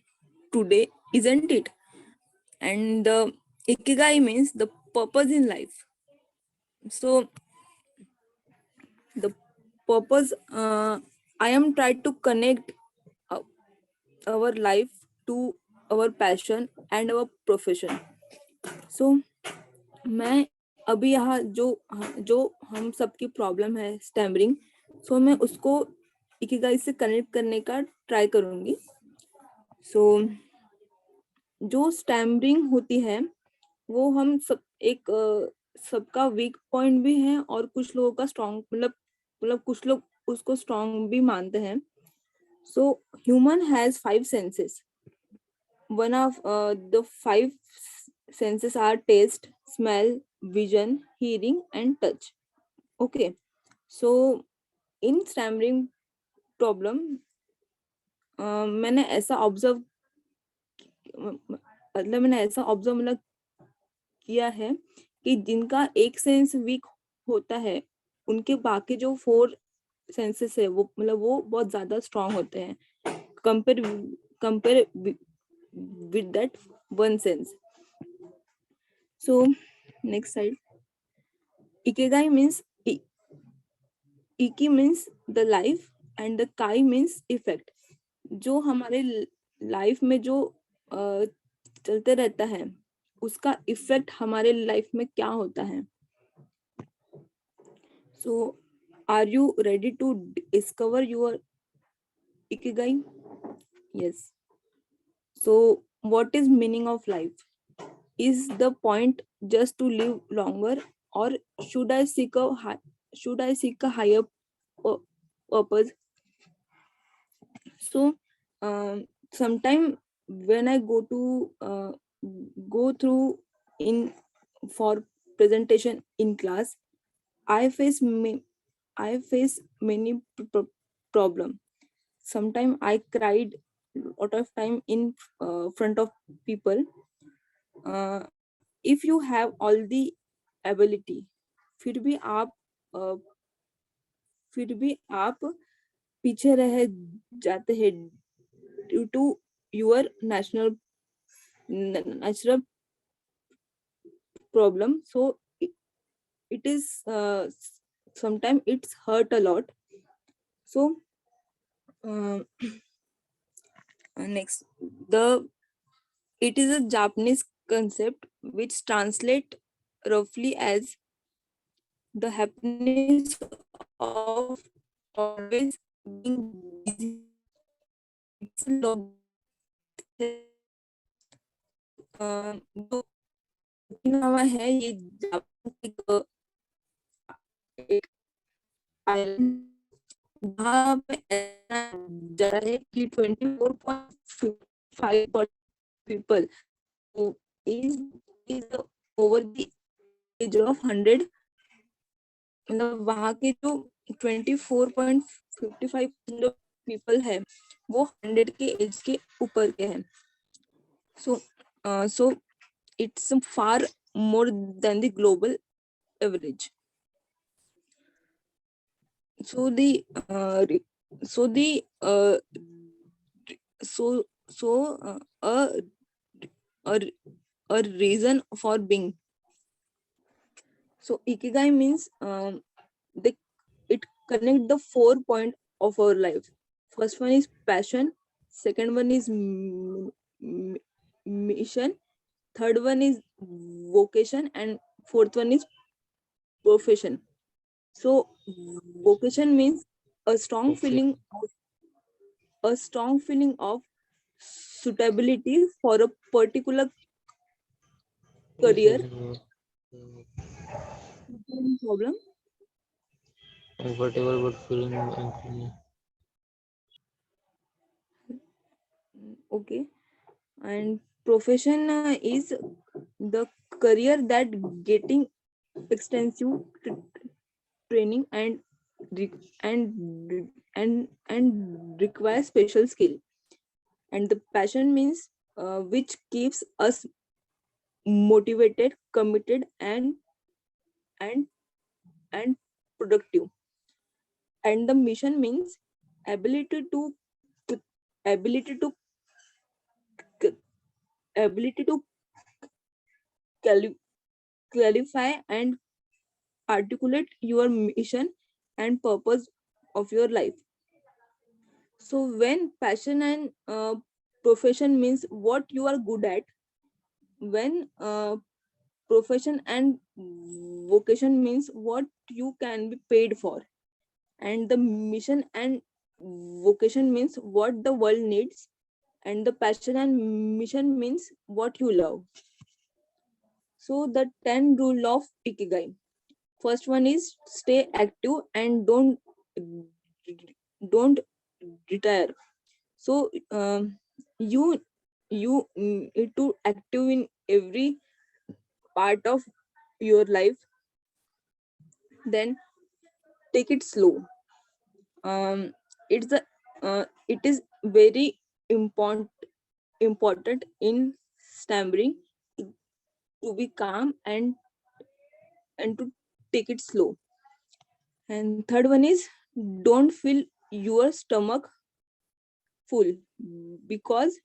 today, isn't it? And the ikigai means the purpose in life. So The purpose, I am trying to connect uh, our life to our passion and our profession. So मैं अभी यहाँ जो हम सबकी problem है stammering, सो मैं उसको Ikigai से कनेक्ट करने का ट्राई करूंगी. सो जो स्टैमरिंग होती है वो हम सब एक सबका वीक पॉइंट भी है और कुछ लोगों का स्ट्रॉन्ग, मतलब कुछ लोग उसको स्ट्रॉन्ग भी मानते हैं. So human has 5 senses. One of the 5 senses are taste, smell, vision, hearing, and touch. Okay, so in stammering problem, मैंने ऐसा ऑब्जर्व मतलब किया है कि जिनका एक सेंस वीक होता है उनके बाकी जो 4 सेंसेस है वो बहुत ज्यादा स्ट्रॉन्ग होते हैं compare with that one sense. So next slide. Ikigai means Iki means the life and the Kai means effect. जो हमारे लाइफ में जो चलते रहता है उसका इफेक्ट हमारे लाइफ में क्या होता है. So are you ready to discover your Ikigai? Yes. So what is meaning of life? Is the point just to live longer, or should I seek a higher purpose? So sometime when I go through in for presentation in class, I face many problem. Sometimes I cried lot of time in front of people. If you have all the ability, फिर भी आप पीछे रह जाते हैं due to your natural problem. So it is sometimes it's hurt a lot. So next, it is a Japanese concept which translate roughly as the happiness of always being busy. It's a lot. जो Okinawa है ये Japan एक island जहाँ पे ऐसा जगह है कि 24.5 people who is over the age of 100. मतलब वहाँ के जो 24.55 people है वो 100 के एज के ऊपर के हैं. So it's far more than the global average. So a reason for being. So Ikigai means it connect the 4 point of our life. First one is passion, second one is mission, third one is vocation, and fourth one is profession. So vocation means a strong feeling of suitability for a particular career. Problem. Whatever but feeling. Okay. And profession is the career that getting extensive training and requires special skill. And the passion means which keeps us motivated, committed, and productive. And the mission means ability to clarify and articulate your mission and purpose of your life. So when passion and profession means what you are good at, when profession and vocation means what you can be paid for, and the mission and vocation means what the world needs, and the passion and mission means what you love. So the 10 rule of Ikigai. First one is stay active and don't retire. So you need to active in every part of your life. Then take it slow. It's the it is very important in stammering to be calm and to take it slow. And third one is don't fill your stomach full, because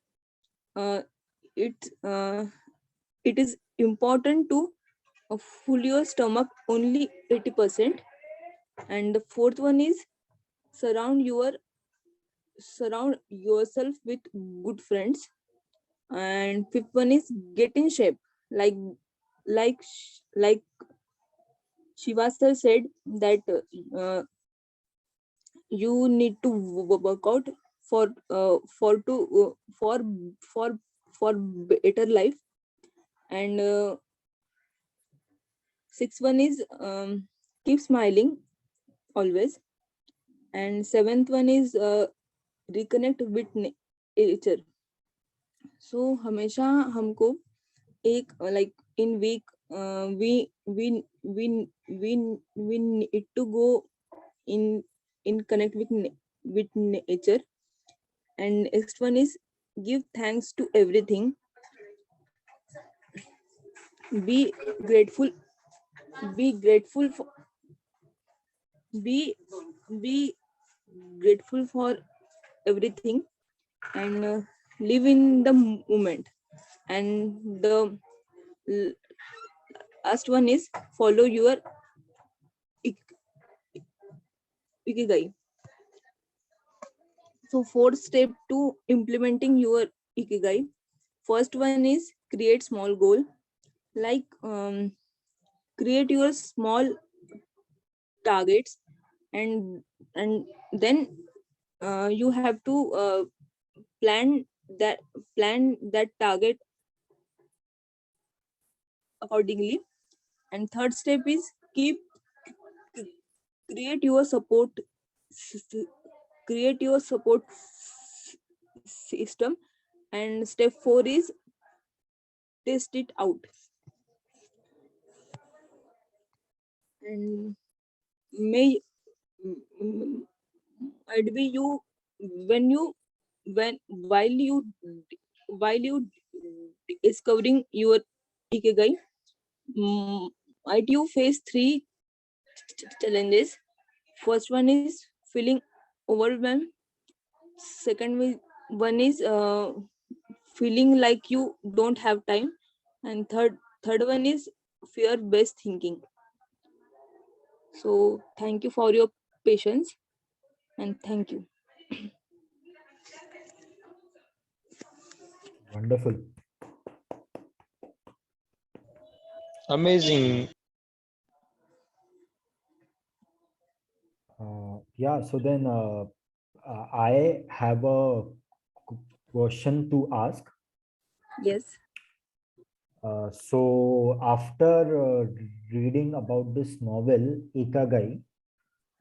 uh, it it is important to fill your stomach only 80%. And the fourth one is surround yourself with good friends. And fifth one is get in shape, like like like Shiva sir said that you need to work out for for for better life. And sixth one is keep smiling always. And seventh one is reconnect with nature. So हमेशा हमको एक like in week we we we need to go in connect with nature. And next one is give thanks to everything. Be grateful, be grateful for be be grateful for everything. And live in the moment. And the last one is follow your ikigai. So fourth step to implementing your ikigai. First one is create small goal, like create your small targets. And then you have to plan that target accordingly. And third step is keep create your support create your support system. And step 4 is test it out. And may might be you when you when while you discovering your ikigai, might you face three challenges. First one is feeling overwhelmed. Second one is feeling like you don't have time. And third one is fear based thinking. So thank you for your patience, and thank you. Wonderful. Amazing. Yeah, so then I have a question to ask. Yes. So after reading about this novel, Ikigai,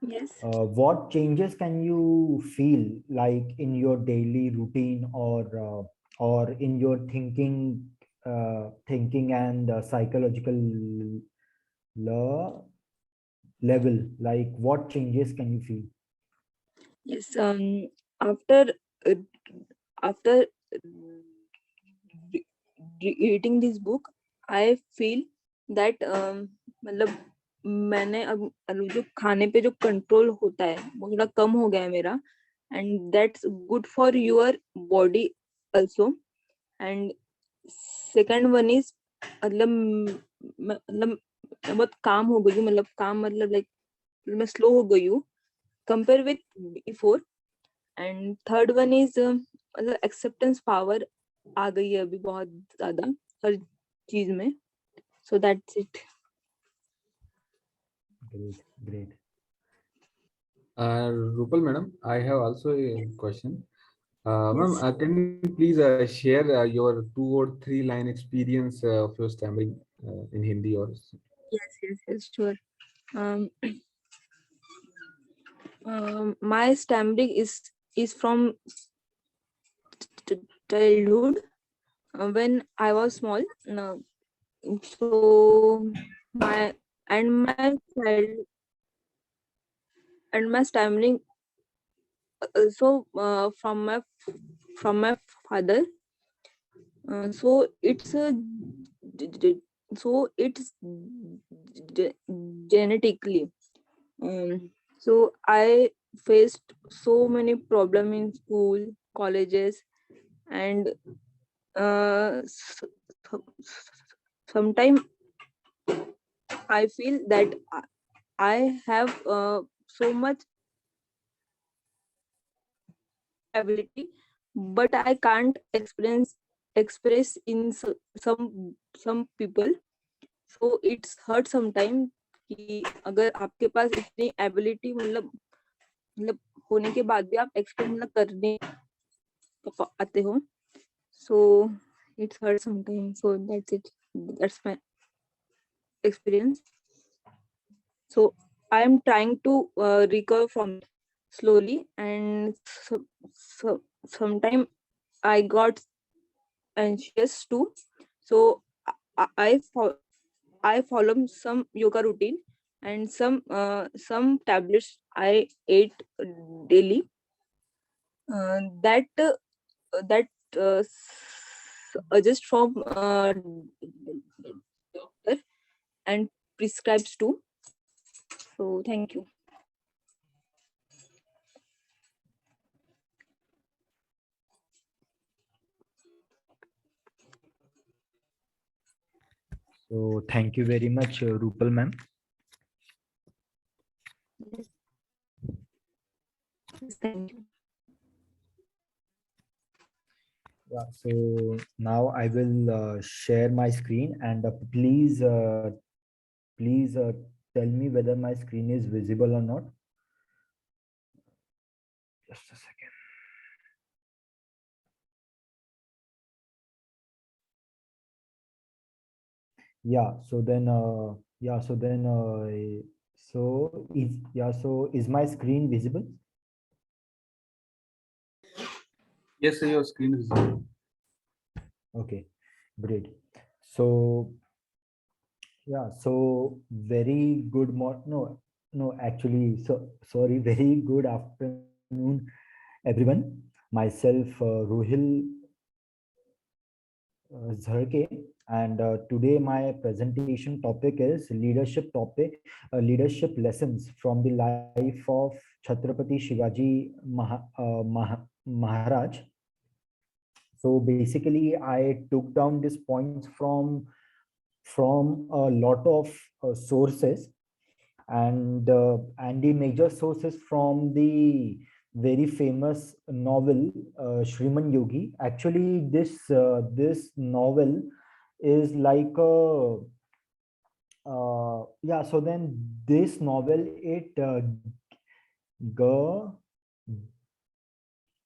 Yes. what changes can you feel like in your daily routine or in your thinking and psychological level? Like what changes can you feel? Yes. After uh, after reading this book, I feel that मतलब मैंने अब जो खाने पे जो control होता है वो थोड़ा कम हो गया है मेरा. And that's good for your body also. And second one is मतलब मैं बहुत काम हो गई हूँ. मतलब काम मतलब like मैं slow हो गई हूँ compare with before. And third one is मतलब acceptance power आ गई है अभी बहुत ज़्यादा हर चीज में. So that's it. Great, great. Rupal madam, I have also a question. Ma'am, Yes. can you please share your 2 or 3 line experience of your stammering in Hindi or? Yes, sure. Um, my stammering is from childhood. When I was small, so my my child and my stammering from my father. So it's a so it's genetically. So I faced so many problems in school, colleges, and sometimes I feel that I have so much ability, but I can't express in some people. So it's hurt sometimes कि अगर आपके पास इतनी ability मतलब होने के बाद भी आप express ना करने आते हो. So it's hurt sometimes. So that's it. That's my experience. So I am trying to recover from it slowly, and sometimes I got anxious too. So I follow some yoga routine and some tablets I ate daily. That just from doctor and prescribes too. So thank you. So thank you very much, Rupal ma'am. Thank you. Yeah, so now I will share my screen, and please tell me whether my screen is visible or not. Just a second. Yeah, so then so is my screen visible? Yes, sir, your screen is visible. Okay, great. So yeah, so very good actually, so sorry, very good afternoon, everyone. Myself, Rohil Zalke, and today my presentation topic is leadership lessons from the life of Chhatrapati Shivaji Maharaj. So basically, I took down these points from a lot of sources, and the major sources from the very famous novel Shriman Yogi. Actually, this novel is like a yeah. So then this novel, it g-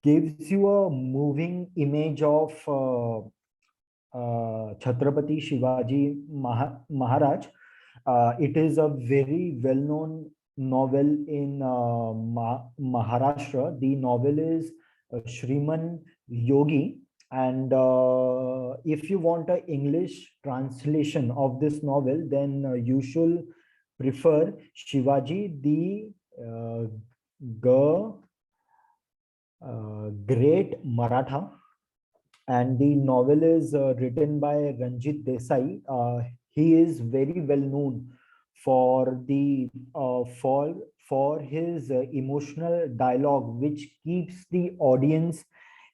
gives you a moving image of Chhatrapati Shivaji Maharaj. It is a very well-known novel in Maharashtra. The novel is Shriman Yogi, and if you want an English translation of this novel, then you should prefer Shivaji the Great Maratha, and the novel is written by Ranjit Desai. He is very well known for the for his emotional dialogue, which keeps the audience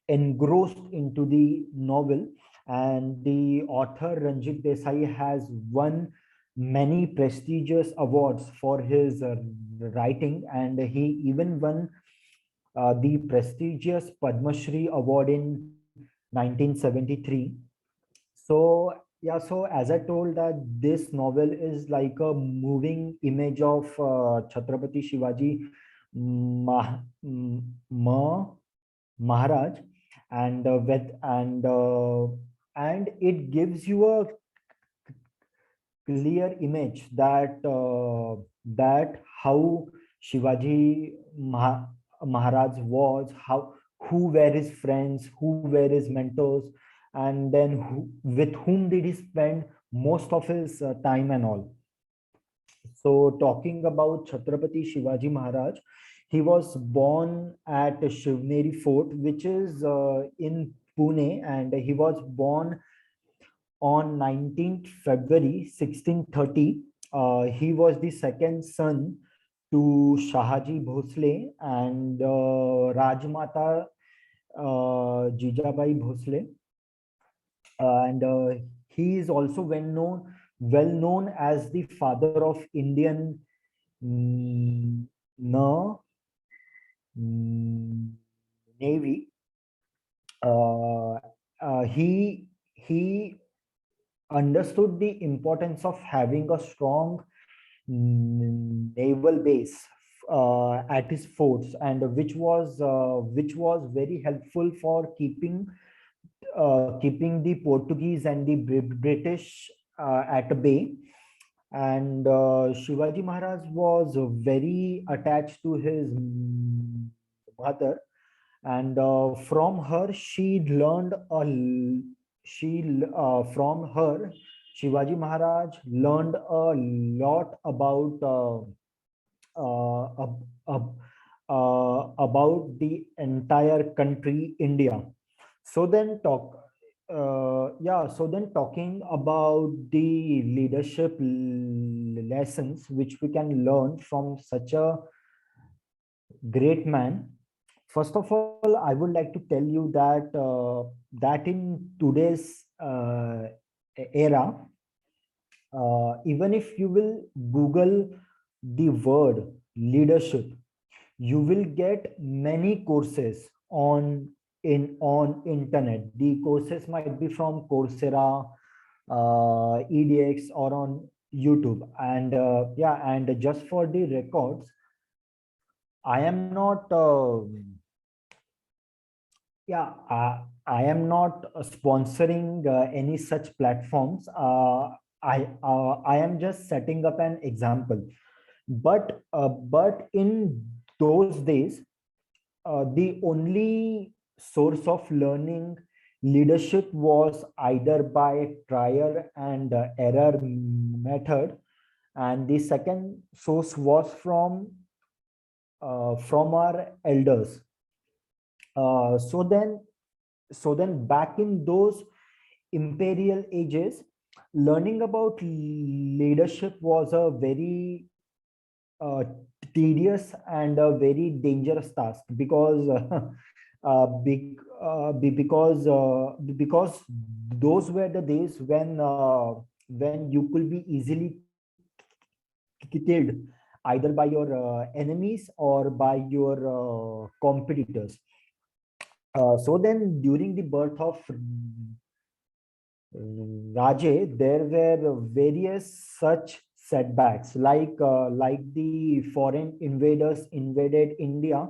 engrossed into the novel. And the author Ranjit Desai has won many prestigious awards for his writing, and he even won the prestigious Padma Shri Award in 1973. So yeah, so as I told that this novel is like a moving image of Chhatrapati Shivaji Mah- Ma- Maharaj, and and it gives you a clear image that that how Shivaji Maharaj was, how who were his friends, who were his mentors, and then with whom did he spend most of his time and all. So talking about Chhatrapati Shivaji Maharaj, he was born at Shivneri Fort, which is in Pune, and he was born on 19th February 1630. He was the second son to Shahaji Bhosle and Rajmata Jijabai Bhosle. And he is also well known as the father of Indian mm, Na- mm, Navy. Uh, he understood the importance of having a strong naval base at his forts, and which was very helpful for keeping the Portuguese and the British at bay. And Shivaji Maharaj was very attached to his mother, and from her from her Shivaji Maharaj learned a lot uh, ab- about the entire country India. So then talking about the leadership lessons which we can learn from such a great man. First of all, I would like to tell you that that in today's era, even if you will Google the word leadership, you will get many courses on internet. The courses might be from Coursera, EDX, or on YouTube. And and just for the records, I am not I am not sponsoring any such platforms. I am just setting up an example. But in those days, the only source of learning leadership was either by trial and error method, and the second source was from our elders. Uh, so then, so then back in those imperial ages, learning about leadership was a very uh, tedious and a very dangerous task, because because those were the days when you could be easily killed either by your enemies or by your competitors. So then during the birth of Raje, there were various such setbacks, like the foreign invaders invaded India,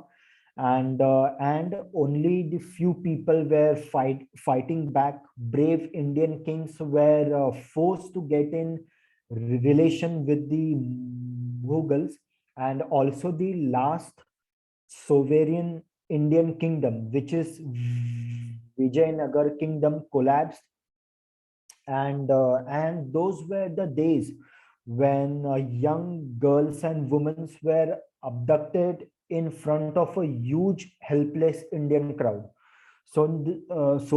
and only the few people were fighting back. Brave Indian kings were forced to get in relation with the Mughals, and also the last sovereign Indian kingdom, which is Vijayanagar kingdom, collapsed. And those were the days when young girls and women were abducted in front of a huge helpless Indian crowd. So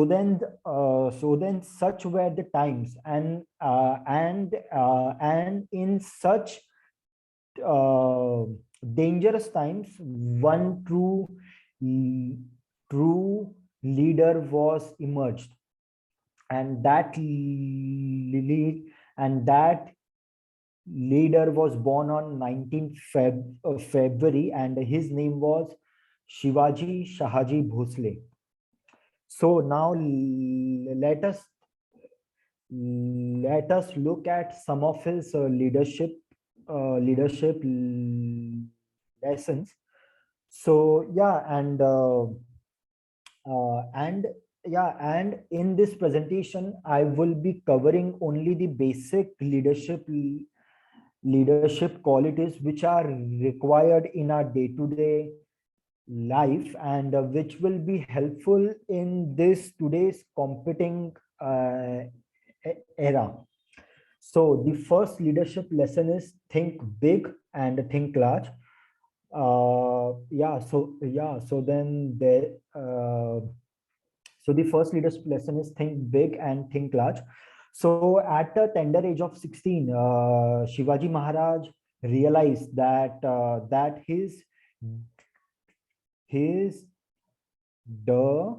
then such were the times, and in such uh, dangerous times, one true leader was emerged, and that lead and that leader was born on 19th February, and his name was Shivaji Shahaji Bhosle. So now let us look at some of his leadership lessons. So yeah, and in this presentation I will be covering only the basic leadership qualities which are required in our day-to-day life, and which will be helpful in this today's competing era. So the first leadership lesson is think big and think large. So the first leadership lesson is think big and think large. So at a tender age of 16, Shivaji Maharaj realized that his the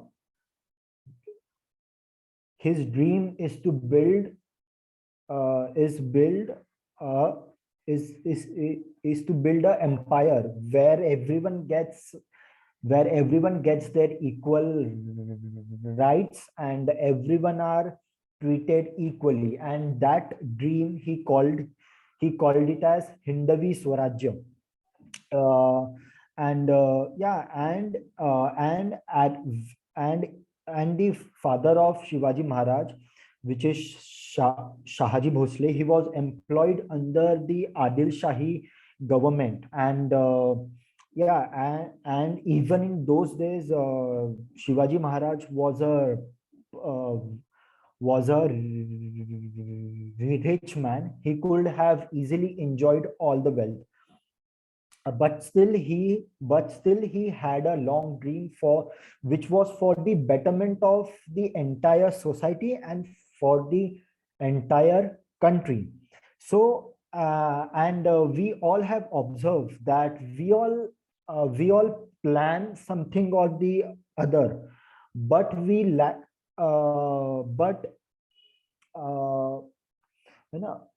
his dream is to build is build is to build an empire where everyone gets their equal rights and everyone are treated equally, and that dream he called it as Hindavi Swarajya. And the father of Shivaji Maharaj, which is Shahaji Bhosle, he was employed under the Adil Shahi government, and even in those days, Shivaji Maharaj was a rich man. He could have easily enjoyed all the wealth. But still he had a long dream which was for the betterment of the entire society and for the entire country. So we all have observed that we all plan something or the other, but we lack but you know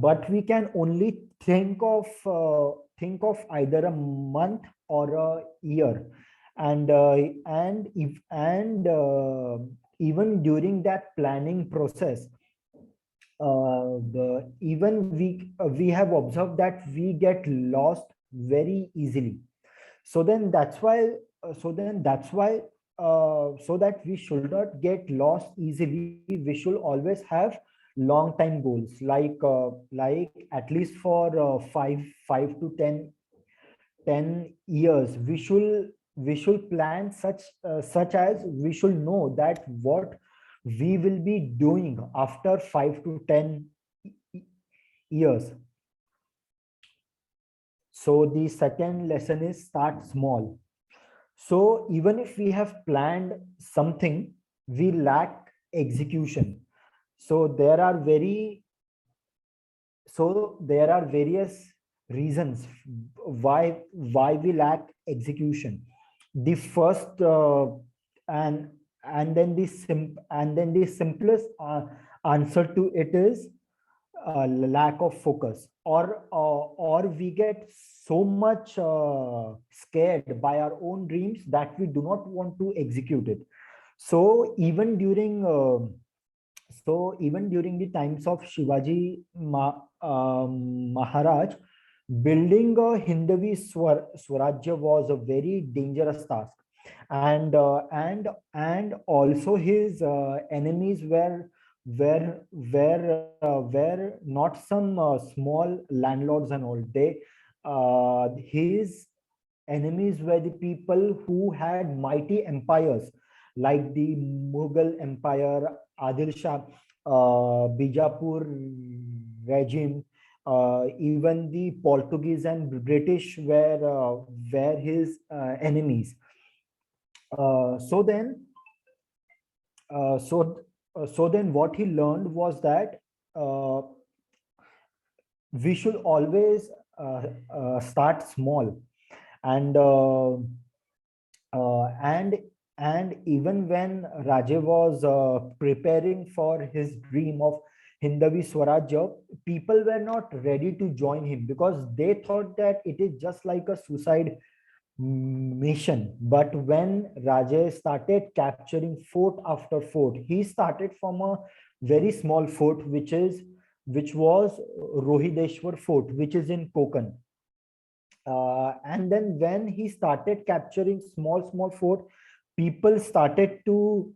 but we can only think of either a month or a year, and even during that planning process, even we have observed that we get lost very easily. So then that's why so that we should not get lost easily, we should always have long time goals, like at least for 5 to 10 years. We should plan such as we should know that what we will be doing after 5 to 10 years. So the second lesson is start small. So even if we have planned something, we lack execution. So there are various reasons why we lack execution. The first and then the simplest answer to it is lack of focus, or we get so much scared by our own dreams that we do not want to execute it. So even during the times of Shivaji Maharaj, building a Hindavi Swarajya was a very dangerous task, and also his enemies were not some small landlords and all. His enemies were the people who had mighty empires like the Mughal Empire, Adil Shah, Bijapur regime, even the Portuguese and British were his enemies. So then what he learned was that we should always start small, and even when Raja was preparing for his dream of Hindavi Swarajya, people were not ready to join him because they thought that it is just like a suicide mission. But when Rajesh started capturing fort after fort, he started from a very small fort, which was Rohideshwar Fort, which is in Konkan. And then when he started capturing small fort, people started to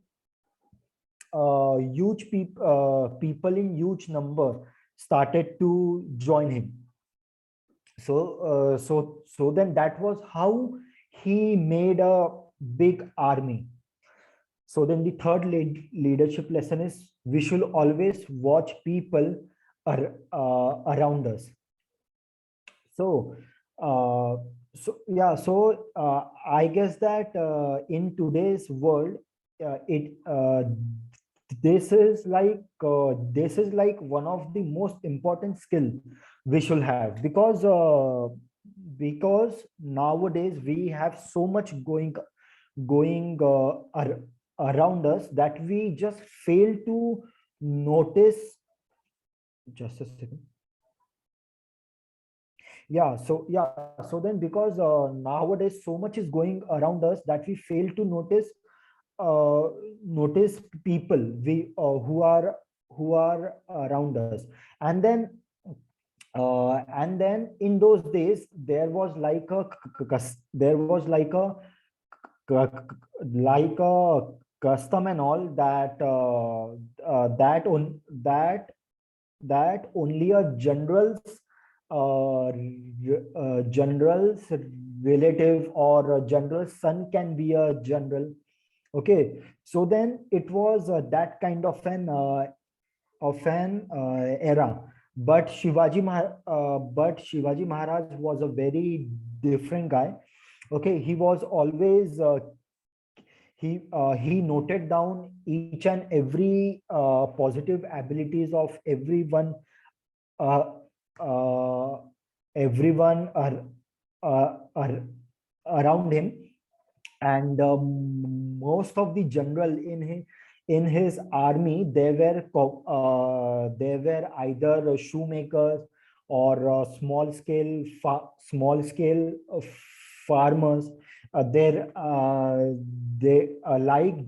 people in huge number started to join him. So then that was how he made a big army. So then the third leadership lesson is we should always watch people around us. So uh, I guess that in today's world, it this is like one of the most important skill we should have, because nowadays we have so much going around us that we just fail to notice. Just a second. So then because nowadays so much is going around us that we fail to notice people who are around us. And then in those days there was like a custom and all that only a general's relative or a general's son can be a general. Okay, so then it was that kind of an era. But Shivaji Maharaj was a very different guy. Okay, he was always he noted down each and every positive abilities of uh, uh, everyone are around him. And most of the general in his army, they were either shoemakers or small scale farmers. They like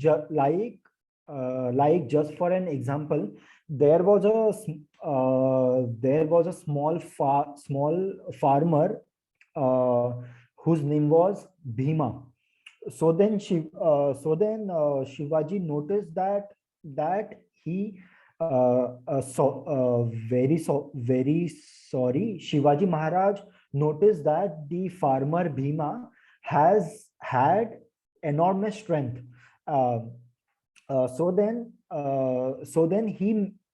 just for an example, there was a small farmer whose name was Bhima. So then Shivaji noticed that he very sorry, Shivaji Maharaj noticed that the farmer Bhima has had enormous strength. So then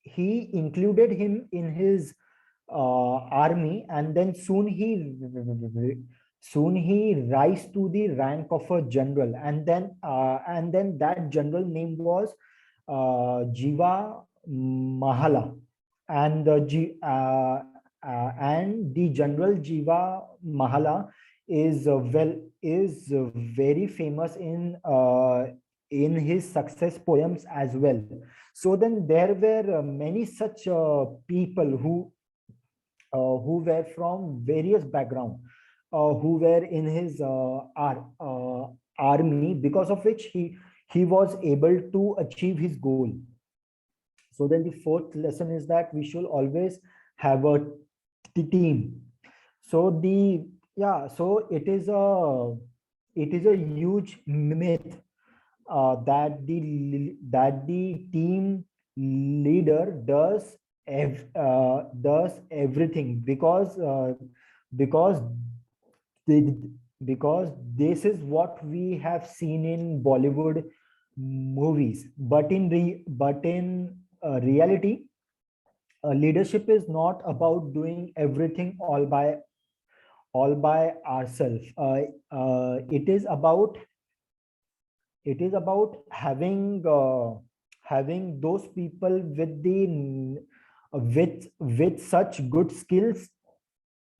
he included him in his army, and then soon he rise to the rank of a general. And then that general name was Jiva Mahala. And the general Jiva Mahala is very famous in his success poems as well. So then there were many such people who were from various background, who were in his army, because of which he was able to achieve his goal. So then the fourth lesson is that we should always have a team. So it is a huge myth that the team leader does everything, because they, because this is what we have seen in Bollywood movies. But in reality, leadership is not about doing everything all by ourselves. It is about having those people with such good skills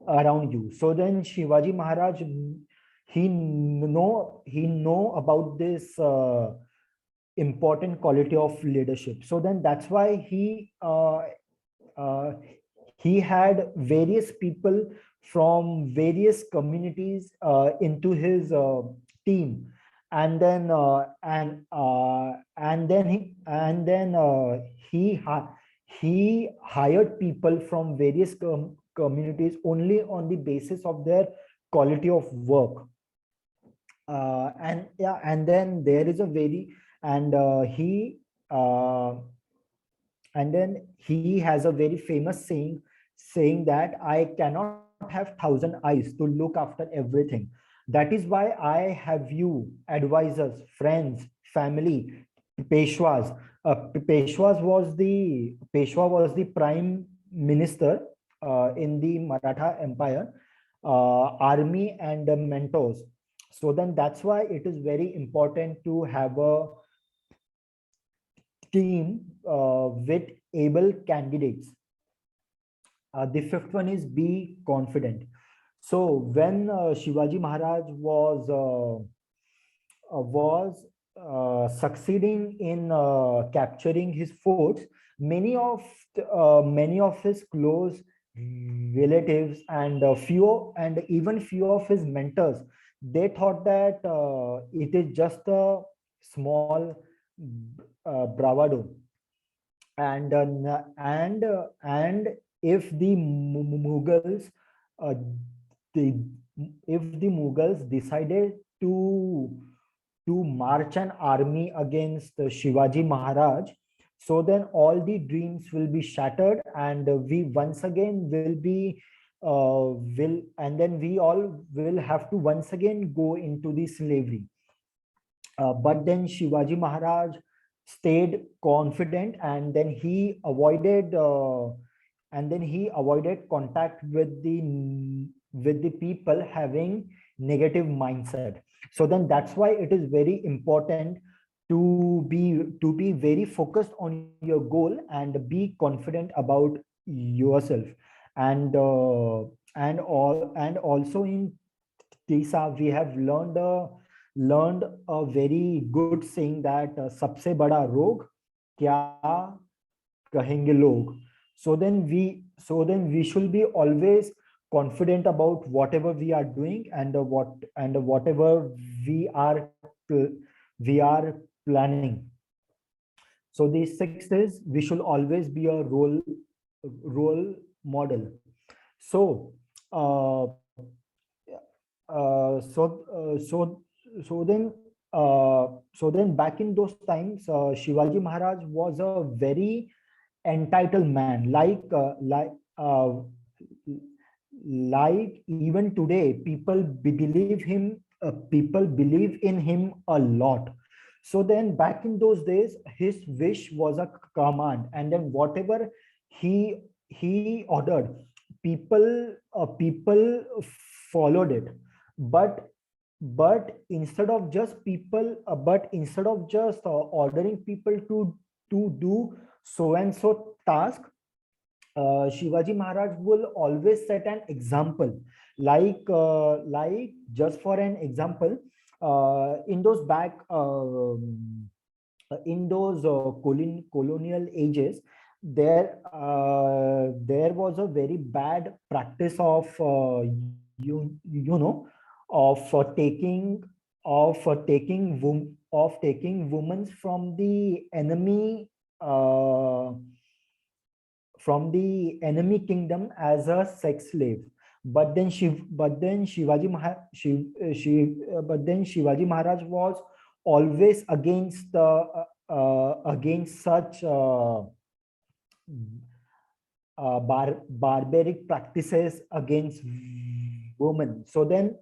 around you. So then Shivaji Maharaj, he know about this important quality of leadership. So then that's why he had various people from various communities into his team, and then he hired people from various communities only on the basis of their quality of work. And yeah, and then there is a very and he and then he has a very famous saying that I cannot have 1,000 eyes to look after everything. That is why I have you, advisors, friends, family, Peshwas. Peshwa was the prime minister in the Maratha Empire, army and mentors. So then that's why it is very important to have a team with able candidates. The fifth one is be confident. So when Shivaji Maharaj was succeeding in capturing his forts, many of his close relatives and even few of his mentors, they thought that it is just a small bravado, and if the Mughals uh, the, if the Mughals decided to march an army against Shivaji Maharaj, so then all the dreams will be shattered, and we once again will be will and then we all will have to once again go into the slavery. But then Shivaji Maharaj stayed confident, and then he avoided contact with the people having negative mindset. So then that's why it is very important to be very focused on your goal and be confident about yourself. And also in Tisa, we have learned a very good saying that सबसे बड़ा रोग क्या कहेंगे लोग. So then we should be always confident about whatever we are doing, and whatever we are planning. So the sixth is we should always be a role model. So uh, uh, so uh, so so then back in those times, Shivaji Maharaj was a very entitled man, uh, like even today people believe in him a lot. So then back in those days, his wish was a command, and then whatever he ordered, people followed it. But instead of just ordering people to do so and so task, Shivaji Maharaj will always set an example. Like just for an example, in those colonial ages, there was a very bad practice of you know of taking women from the enemy kingdom as a sex slave. But then Shivaji Maharaj was always against such barbaric practices against women. So then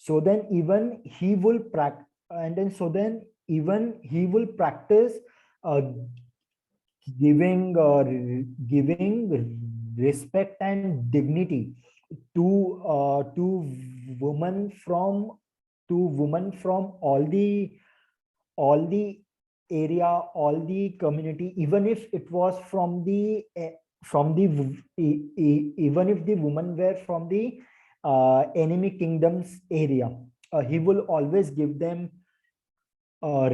so then even he will practice and then so then even he will practice uh, giving respect and dignity to women from all the area, all the community, even if it was even if the women were from the enemy kingdom's area, he will always give them uh,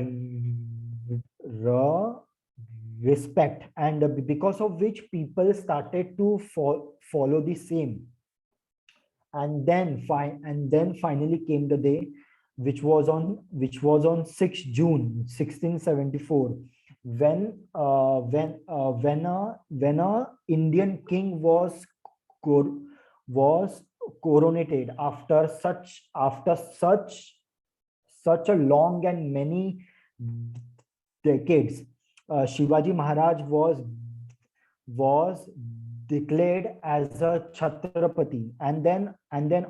respect, and because of which people started to follow the same. And then finally came the day, which was on 6th June 1674, when a Indian king cor- was coronated after such a long and many decades. Shivaji Maharaj was declared as a Chhatrapati, and then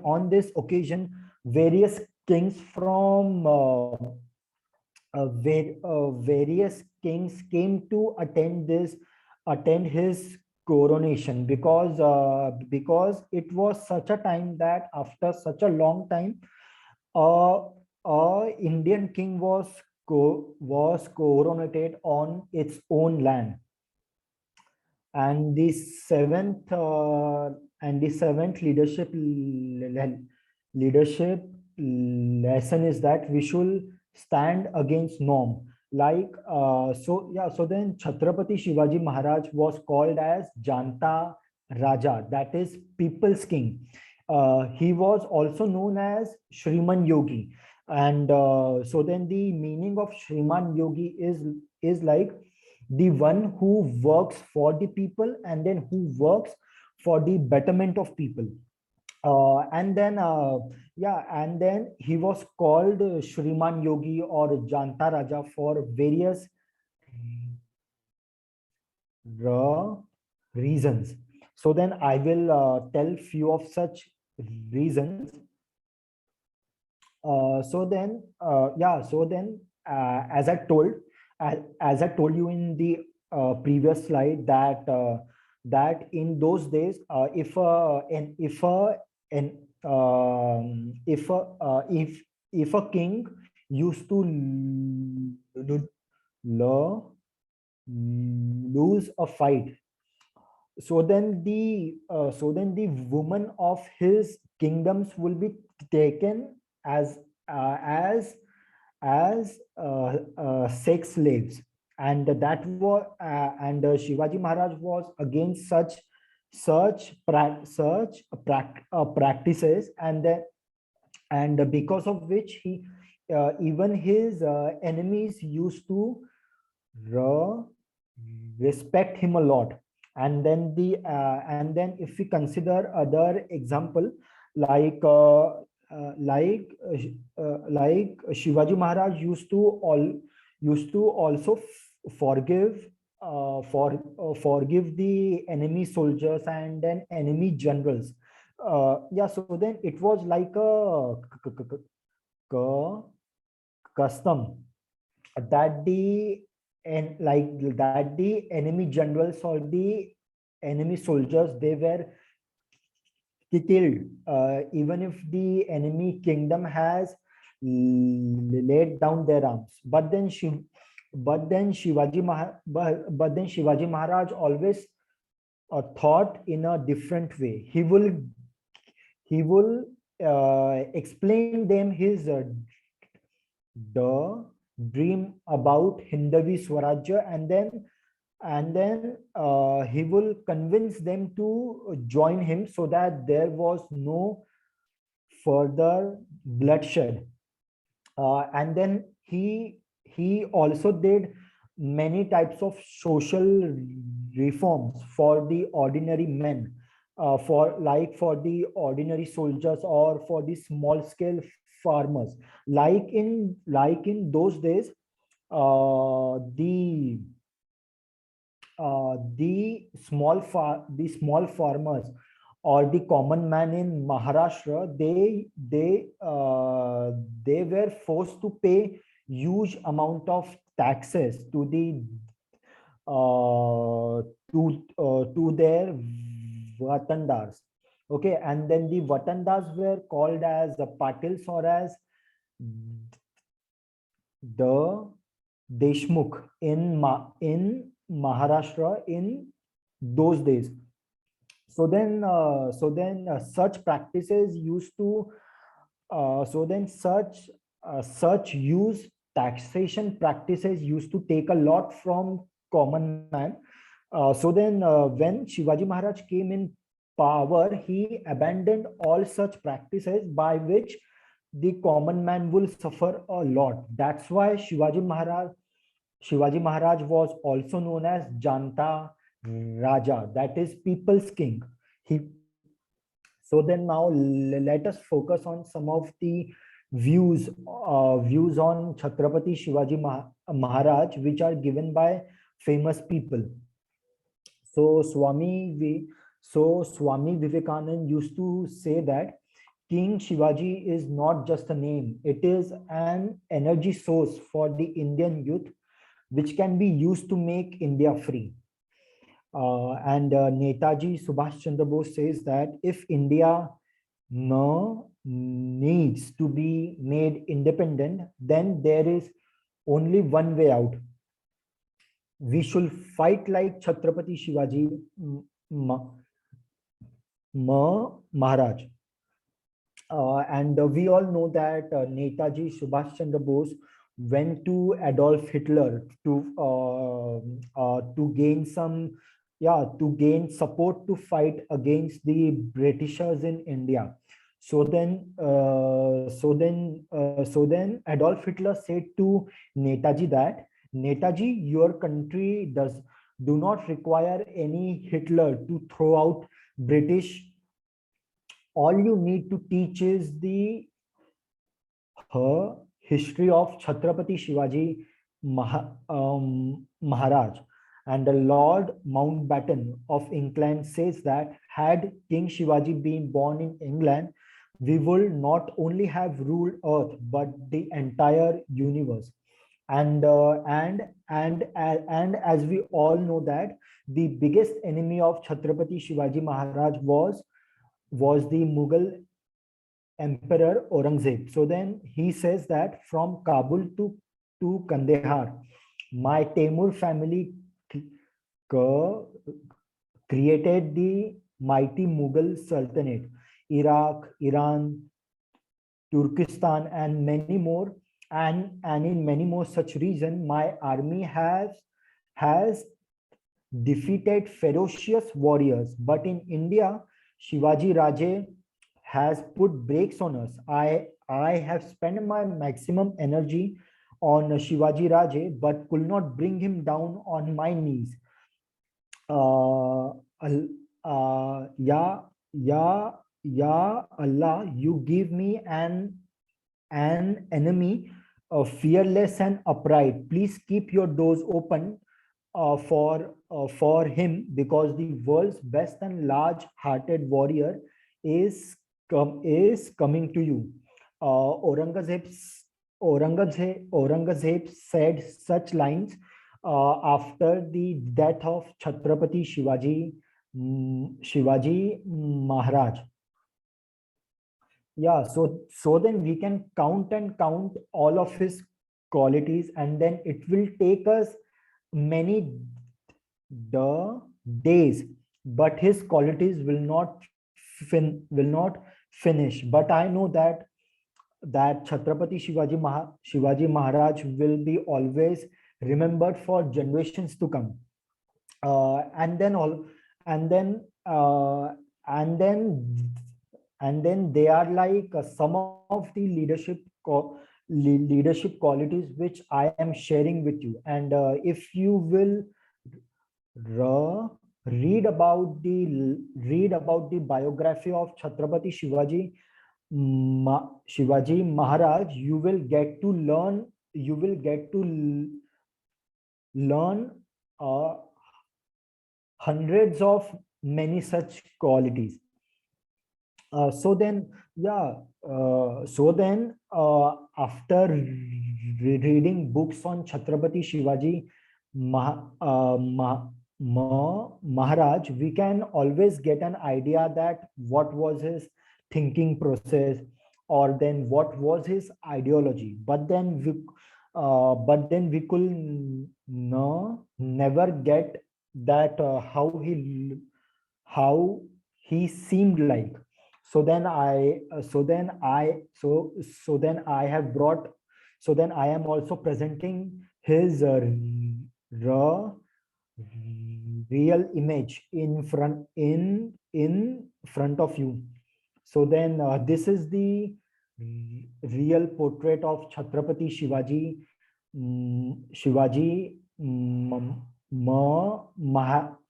on this occasion, various kings from various kings came to attend his coronation, because it was such a time that after such a long time, uh, Indian king was coronated on its own land. And the seventh leadership lesson is that we should stand against norm. So then Chhatrapati Shivaji Maharaj was called as Janta Raja, that is people's king. He was also known as Shriman Yogi. And so then the meaning of Shriman Yogi is like the one who works for the people, and then who works for the betterment of people. And then he was called Shriman Yogi or Janta Raja for various reasons. So then I will tell few of such reasons. As I told you in the previous slide, that in those days, if a king used to lose a fight, so then the women of his kingdoms will be taken as sex slaves. And that was Shivaji Maharaj was against such practices, and because of which even his enemies used to respect him a lot. And then if we consider other example, like Shivaji Maharaj used to also forgive the enemy soldiers and then enemy generals. So then it was like a custom that the enemy generals or the enemy soldiers, they were killed, even if the enemy kingdom has laid down their arms. But then Shivaji Maharaj always thought in a different way. He will explain them his the dream about Hindavi Swarajya, and then he will convince them to join him, so that there was no further bloodshed. And then he also did many types of social reforms for the ordinary men, for the ordinary soldiers, or for the small scale farmers. Like in those days, the small farmers or the common man in Maharashtra, they were forced to pay huge amount of taxes to their Vatandars. Okay, and then the Vatandars were called as the Patils or as the Deshmukh in Maharashtra in those days. So then such practices used to such taxation practices used to take a lot from common man. When Shivaji Maharaj came in power, he abandoned all such practices by which the common man will suffer a lot. That's why Shivaji Maharaj was also known as Janta Raja, that is people's king. He So then now let us focus on some of the views on Chhatrapati Shivaji Maharaj, which are given by famous people. So Swami Vivekanand used to say that King Shivaji is not just a name; it is an energy source for the Indian youth, which can be used to make India free. Netaji Subhash Chandra Bose says that if India no needs to be made independent, then there is only one way out. We should fight like Chhatrapati Shivaji Maharaj. We all know that Netaji Subhash Chandra Bose went to Adolf Hitler to gain support to fight against the Britishers in India. So then Adolf Hitler said to Netaji that, Netaji, your country do not require any Hitler to throw out British. All you need to teach is the history of Chhatrapati Shivaji Maharaj. And the Lord Mountbatten of England says that had King Shivaji been born in England, we will not only have ruled earth but the entire universe. And as we all know that the biggest enemy of Chhatrapati Shivaji Maharaj was the Mughal Emperor Aurangzeb. So then he says that from Kabul to Kandahar, my Temur family created the mighty Mughal Sultanate, Iraq, Iran, Turkestan, and many more. And in many more such regions, my army has defeated ferocious warriors. But in India, Shivaji Raje has put brakes on us. I have spent my maximum energy on Shivaji Raje, but could not bring him down on my knees. Ya Allah, you give me an enemy, fearless and upright. Please keep your doors open for him, because the world's best and large-hearted warrior is coming to you. Aurangzeb said such lines after the death of Chhatrapati Shivaji Maharaj. Yeah, so then we can count all of his qualities, and then it will take us many days, but his qualities will not finish. But I know that Chhatrapati Shivaji Maharaj will be always remembered for generations to come. And then they are like some of the leadership qualities which I am sharing with you. And if you will read about the biography of Chhatrapati Shivaji Maharaj, you will get to learn hundreds of many such qualities. After reading books on Chhatrapati Shivaji Maharaj, we can always get an idea that what was his thinking process, or then what was his ideology. But then we could never get that how he seemed like. So then I am also presenting his real image in front of you. So then this is the real portrait of Chhatrapati Shivaji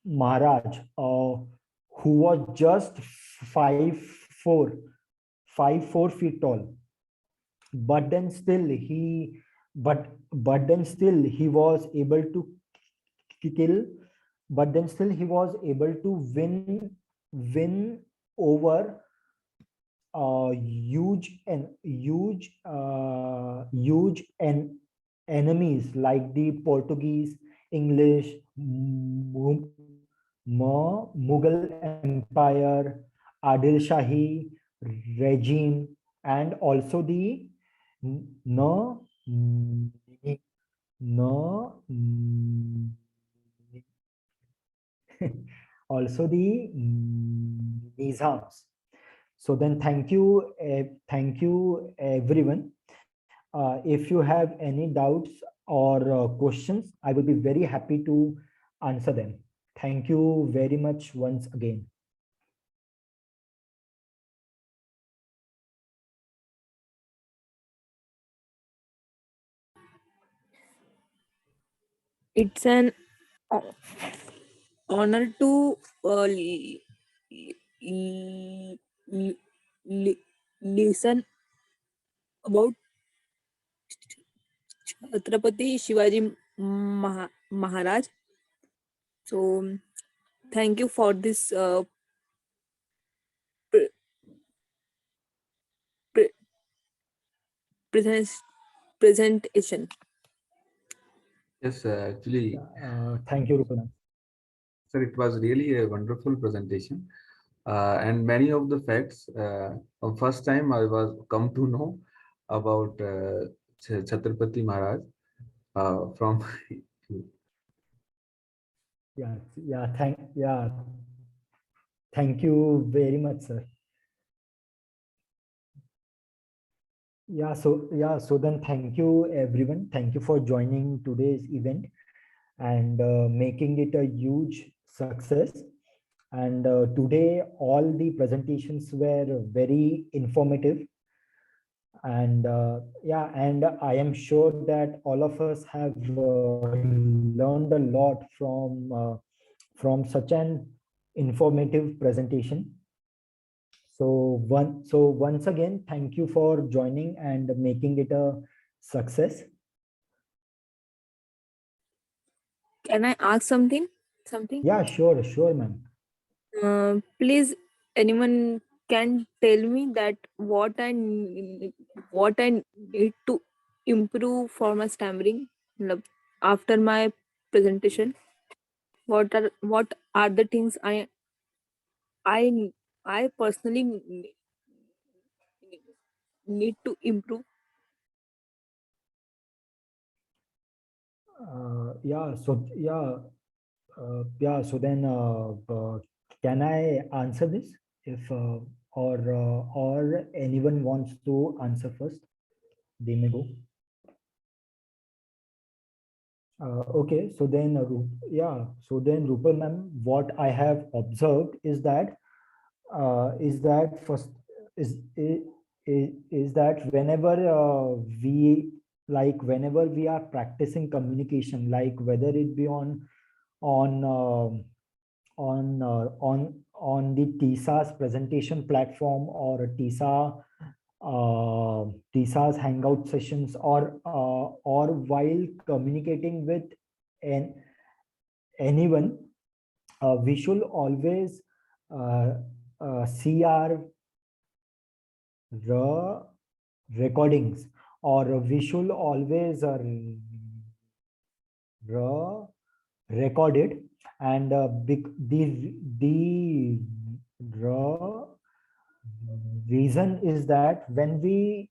Maharaj, who was just 5'4", 5'4" feet tall. But then still he was able to kill. But then still he was able to win over huge enemies like the Portuguese, English, Mughal Empire, Adil Shahi regime, and also the no no also the Nizams. So then thank you everyone. If you have any doubts or questions, I will be very happy to answer them. Thank you very much once again. It's an honor to listen about Chhatrapati Shivaji Maharaj. So thank you for this pre- pre- present presentation. Yes, actually, Thank you, Rupal. sir, it was really a wonderful presentation. And many of the facts, first time I was come to know about Chhatrapati Maharaj from Thank you very much, sir. So then thank you everyone. Thank you for joining today's event and making it a huge success. And today all the presentations were very informative, and and I am sure that all of us have learned a lot from such an informative presentation. So once again, thank you for joining and making it a success. Can I ask something? Yeah, sure, ma'am. Please, anyone can tell me that what I need to improve for my stammering, मतलब, after my presentation. What are the things I I personally need to improve? Yeah, so so then can I answer this if or anyone wants to answer first? They may go. Okay, so then so then Rupal ma'am, what I have observed is that first is that whenever whenever we are practicing communication, like whether it be on on the Tisa's presentation platform or Tisa's hangout sessions, or while communicating with an anyone, we should always uh, see our recordings, or we should always record it, and the raw reason is that when we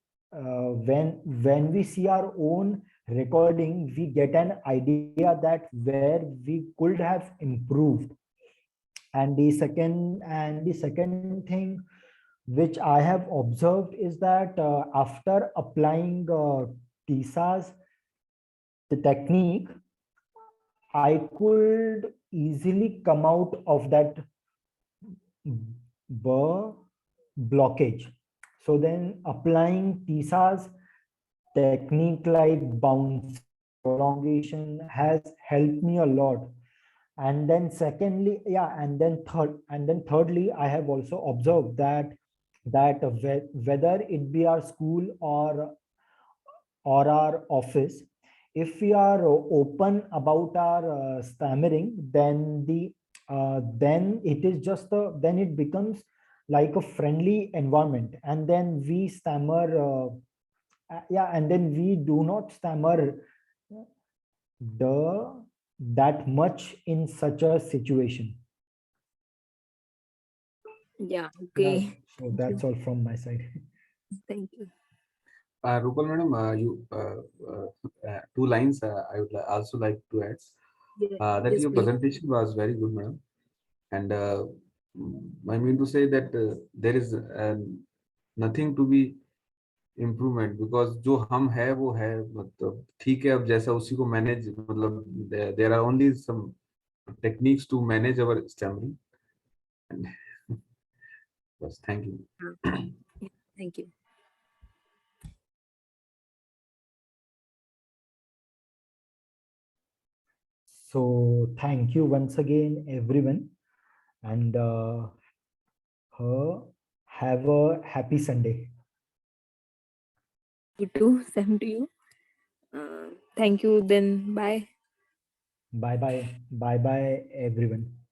see our own recording, we get an idea that where we could have improved. And the second thing which I have observed is that after applying Tisa's the technique, I could easily come out of that blockage. So then applying Tisa's technique like bounce prolongation has helped me a lot. And then secondly, yeah, and then thirdly, I have also observed that whether it be our school or our office, if we are open about our stammering, then then it is just then it becomes like a friendly environment, and then we stammer yeah, and then we do not stammer the that much in such a situation. Yeah, Yeah, okay. so that's all from my side. Thank you. Rupal madam, two lines I would also like to add. Yeah, That yes, your please. presentation was very good, madam. And I mean to say that there is nothing to be improvement because जो हम है वो है मतलब ठीक है अब जैसा उसी को मैनेज मतलब there are only some techniques to manage our stammering बस thank you Thank you. So thank you once again, everyone, and have a happy Sunday. You too. Same to you. Thank you. Then bye. Bye bye. Bye bye, everyone.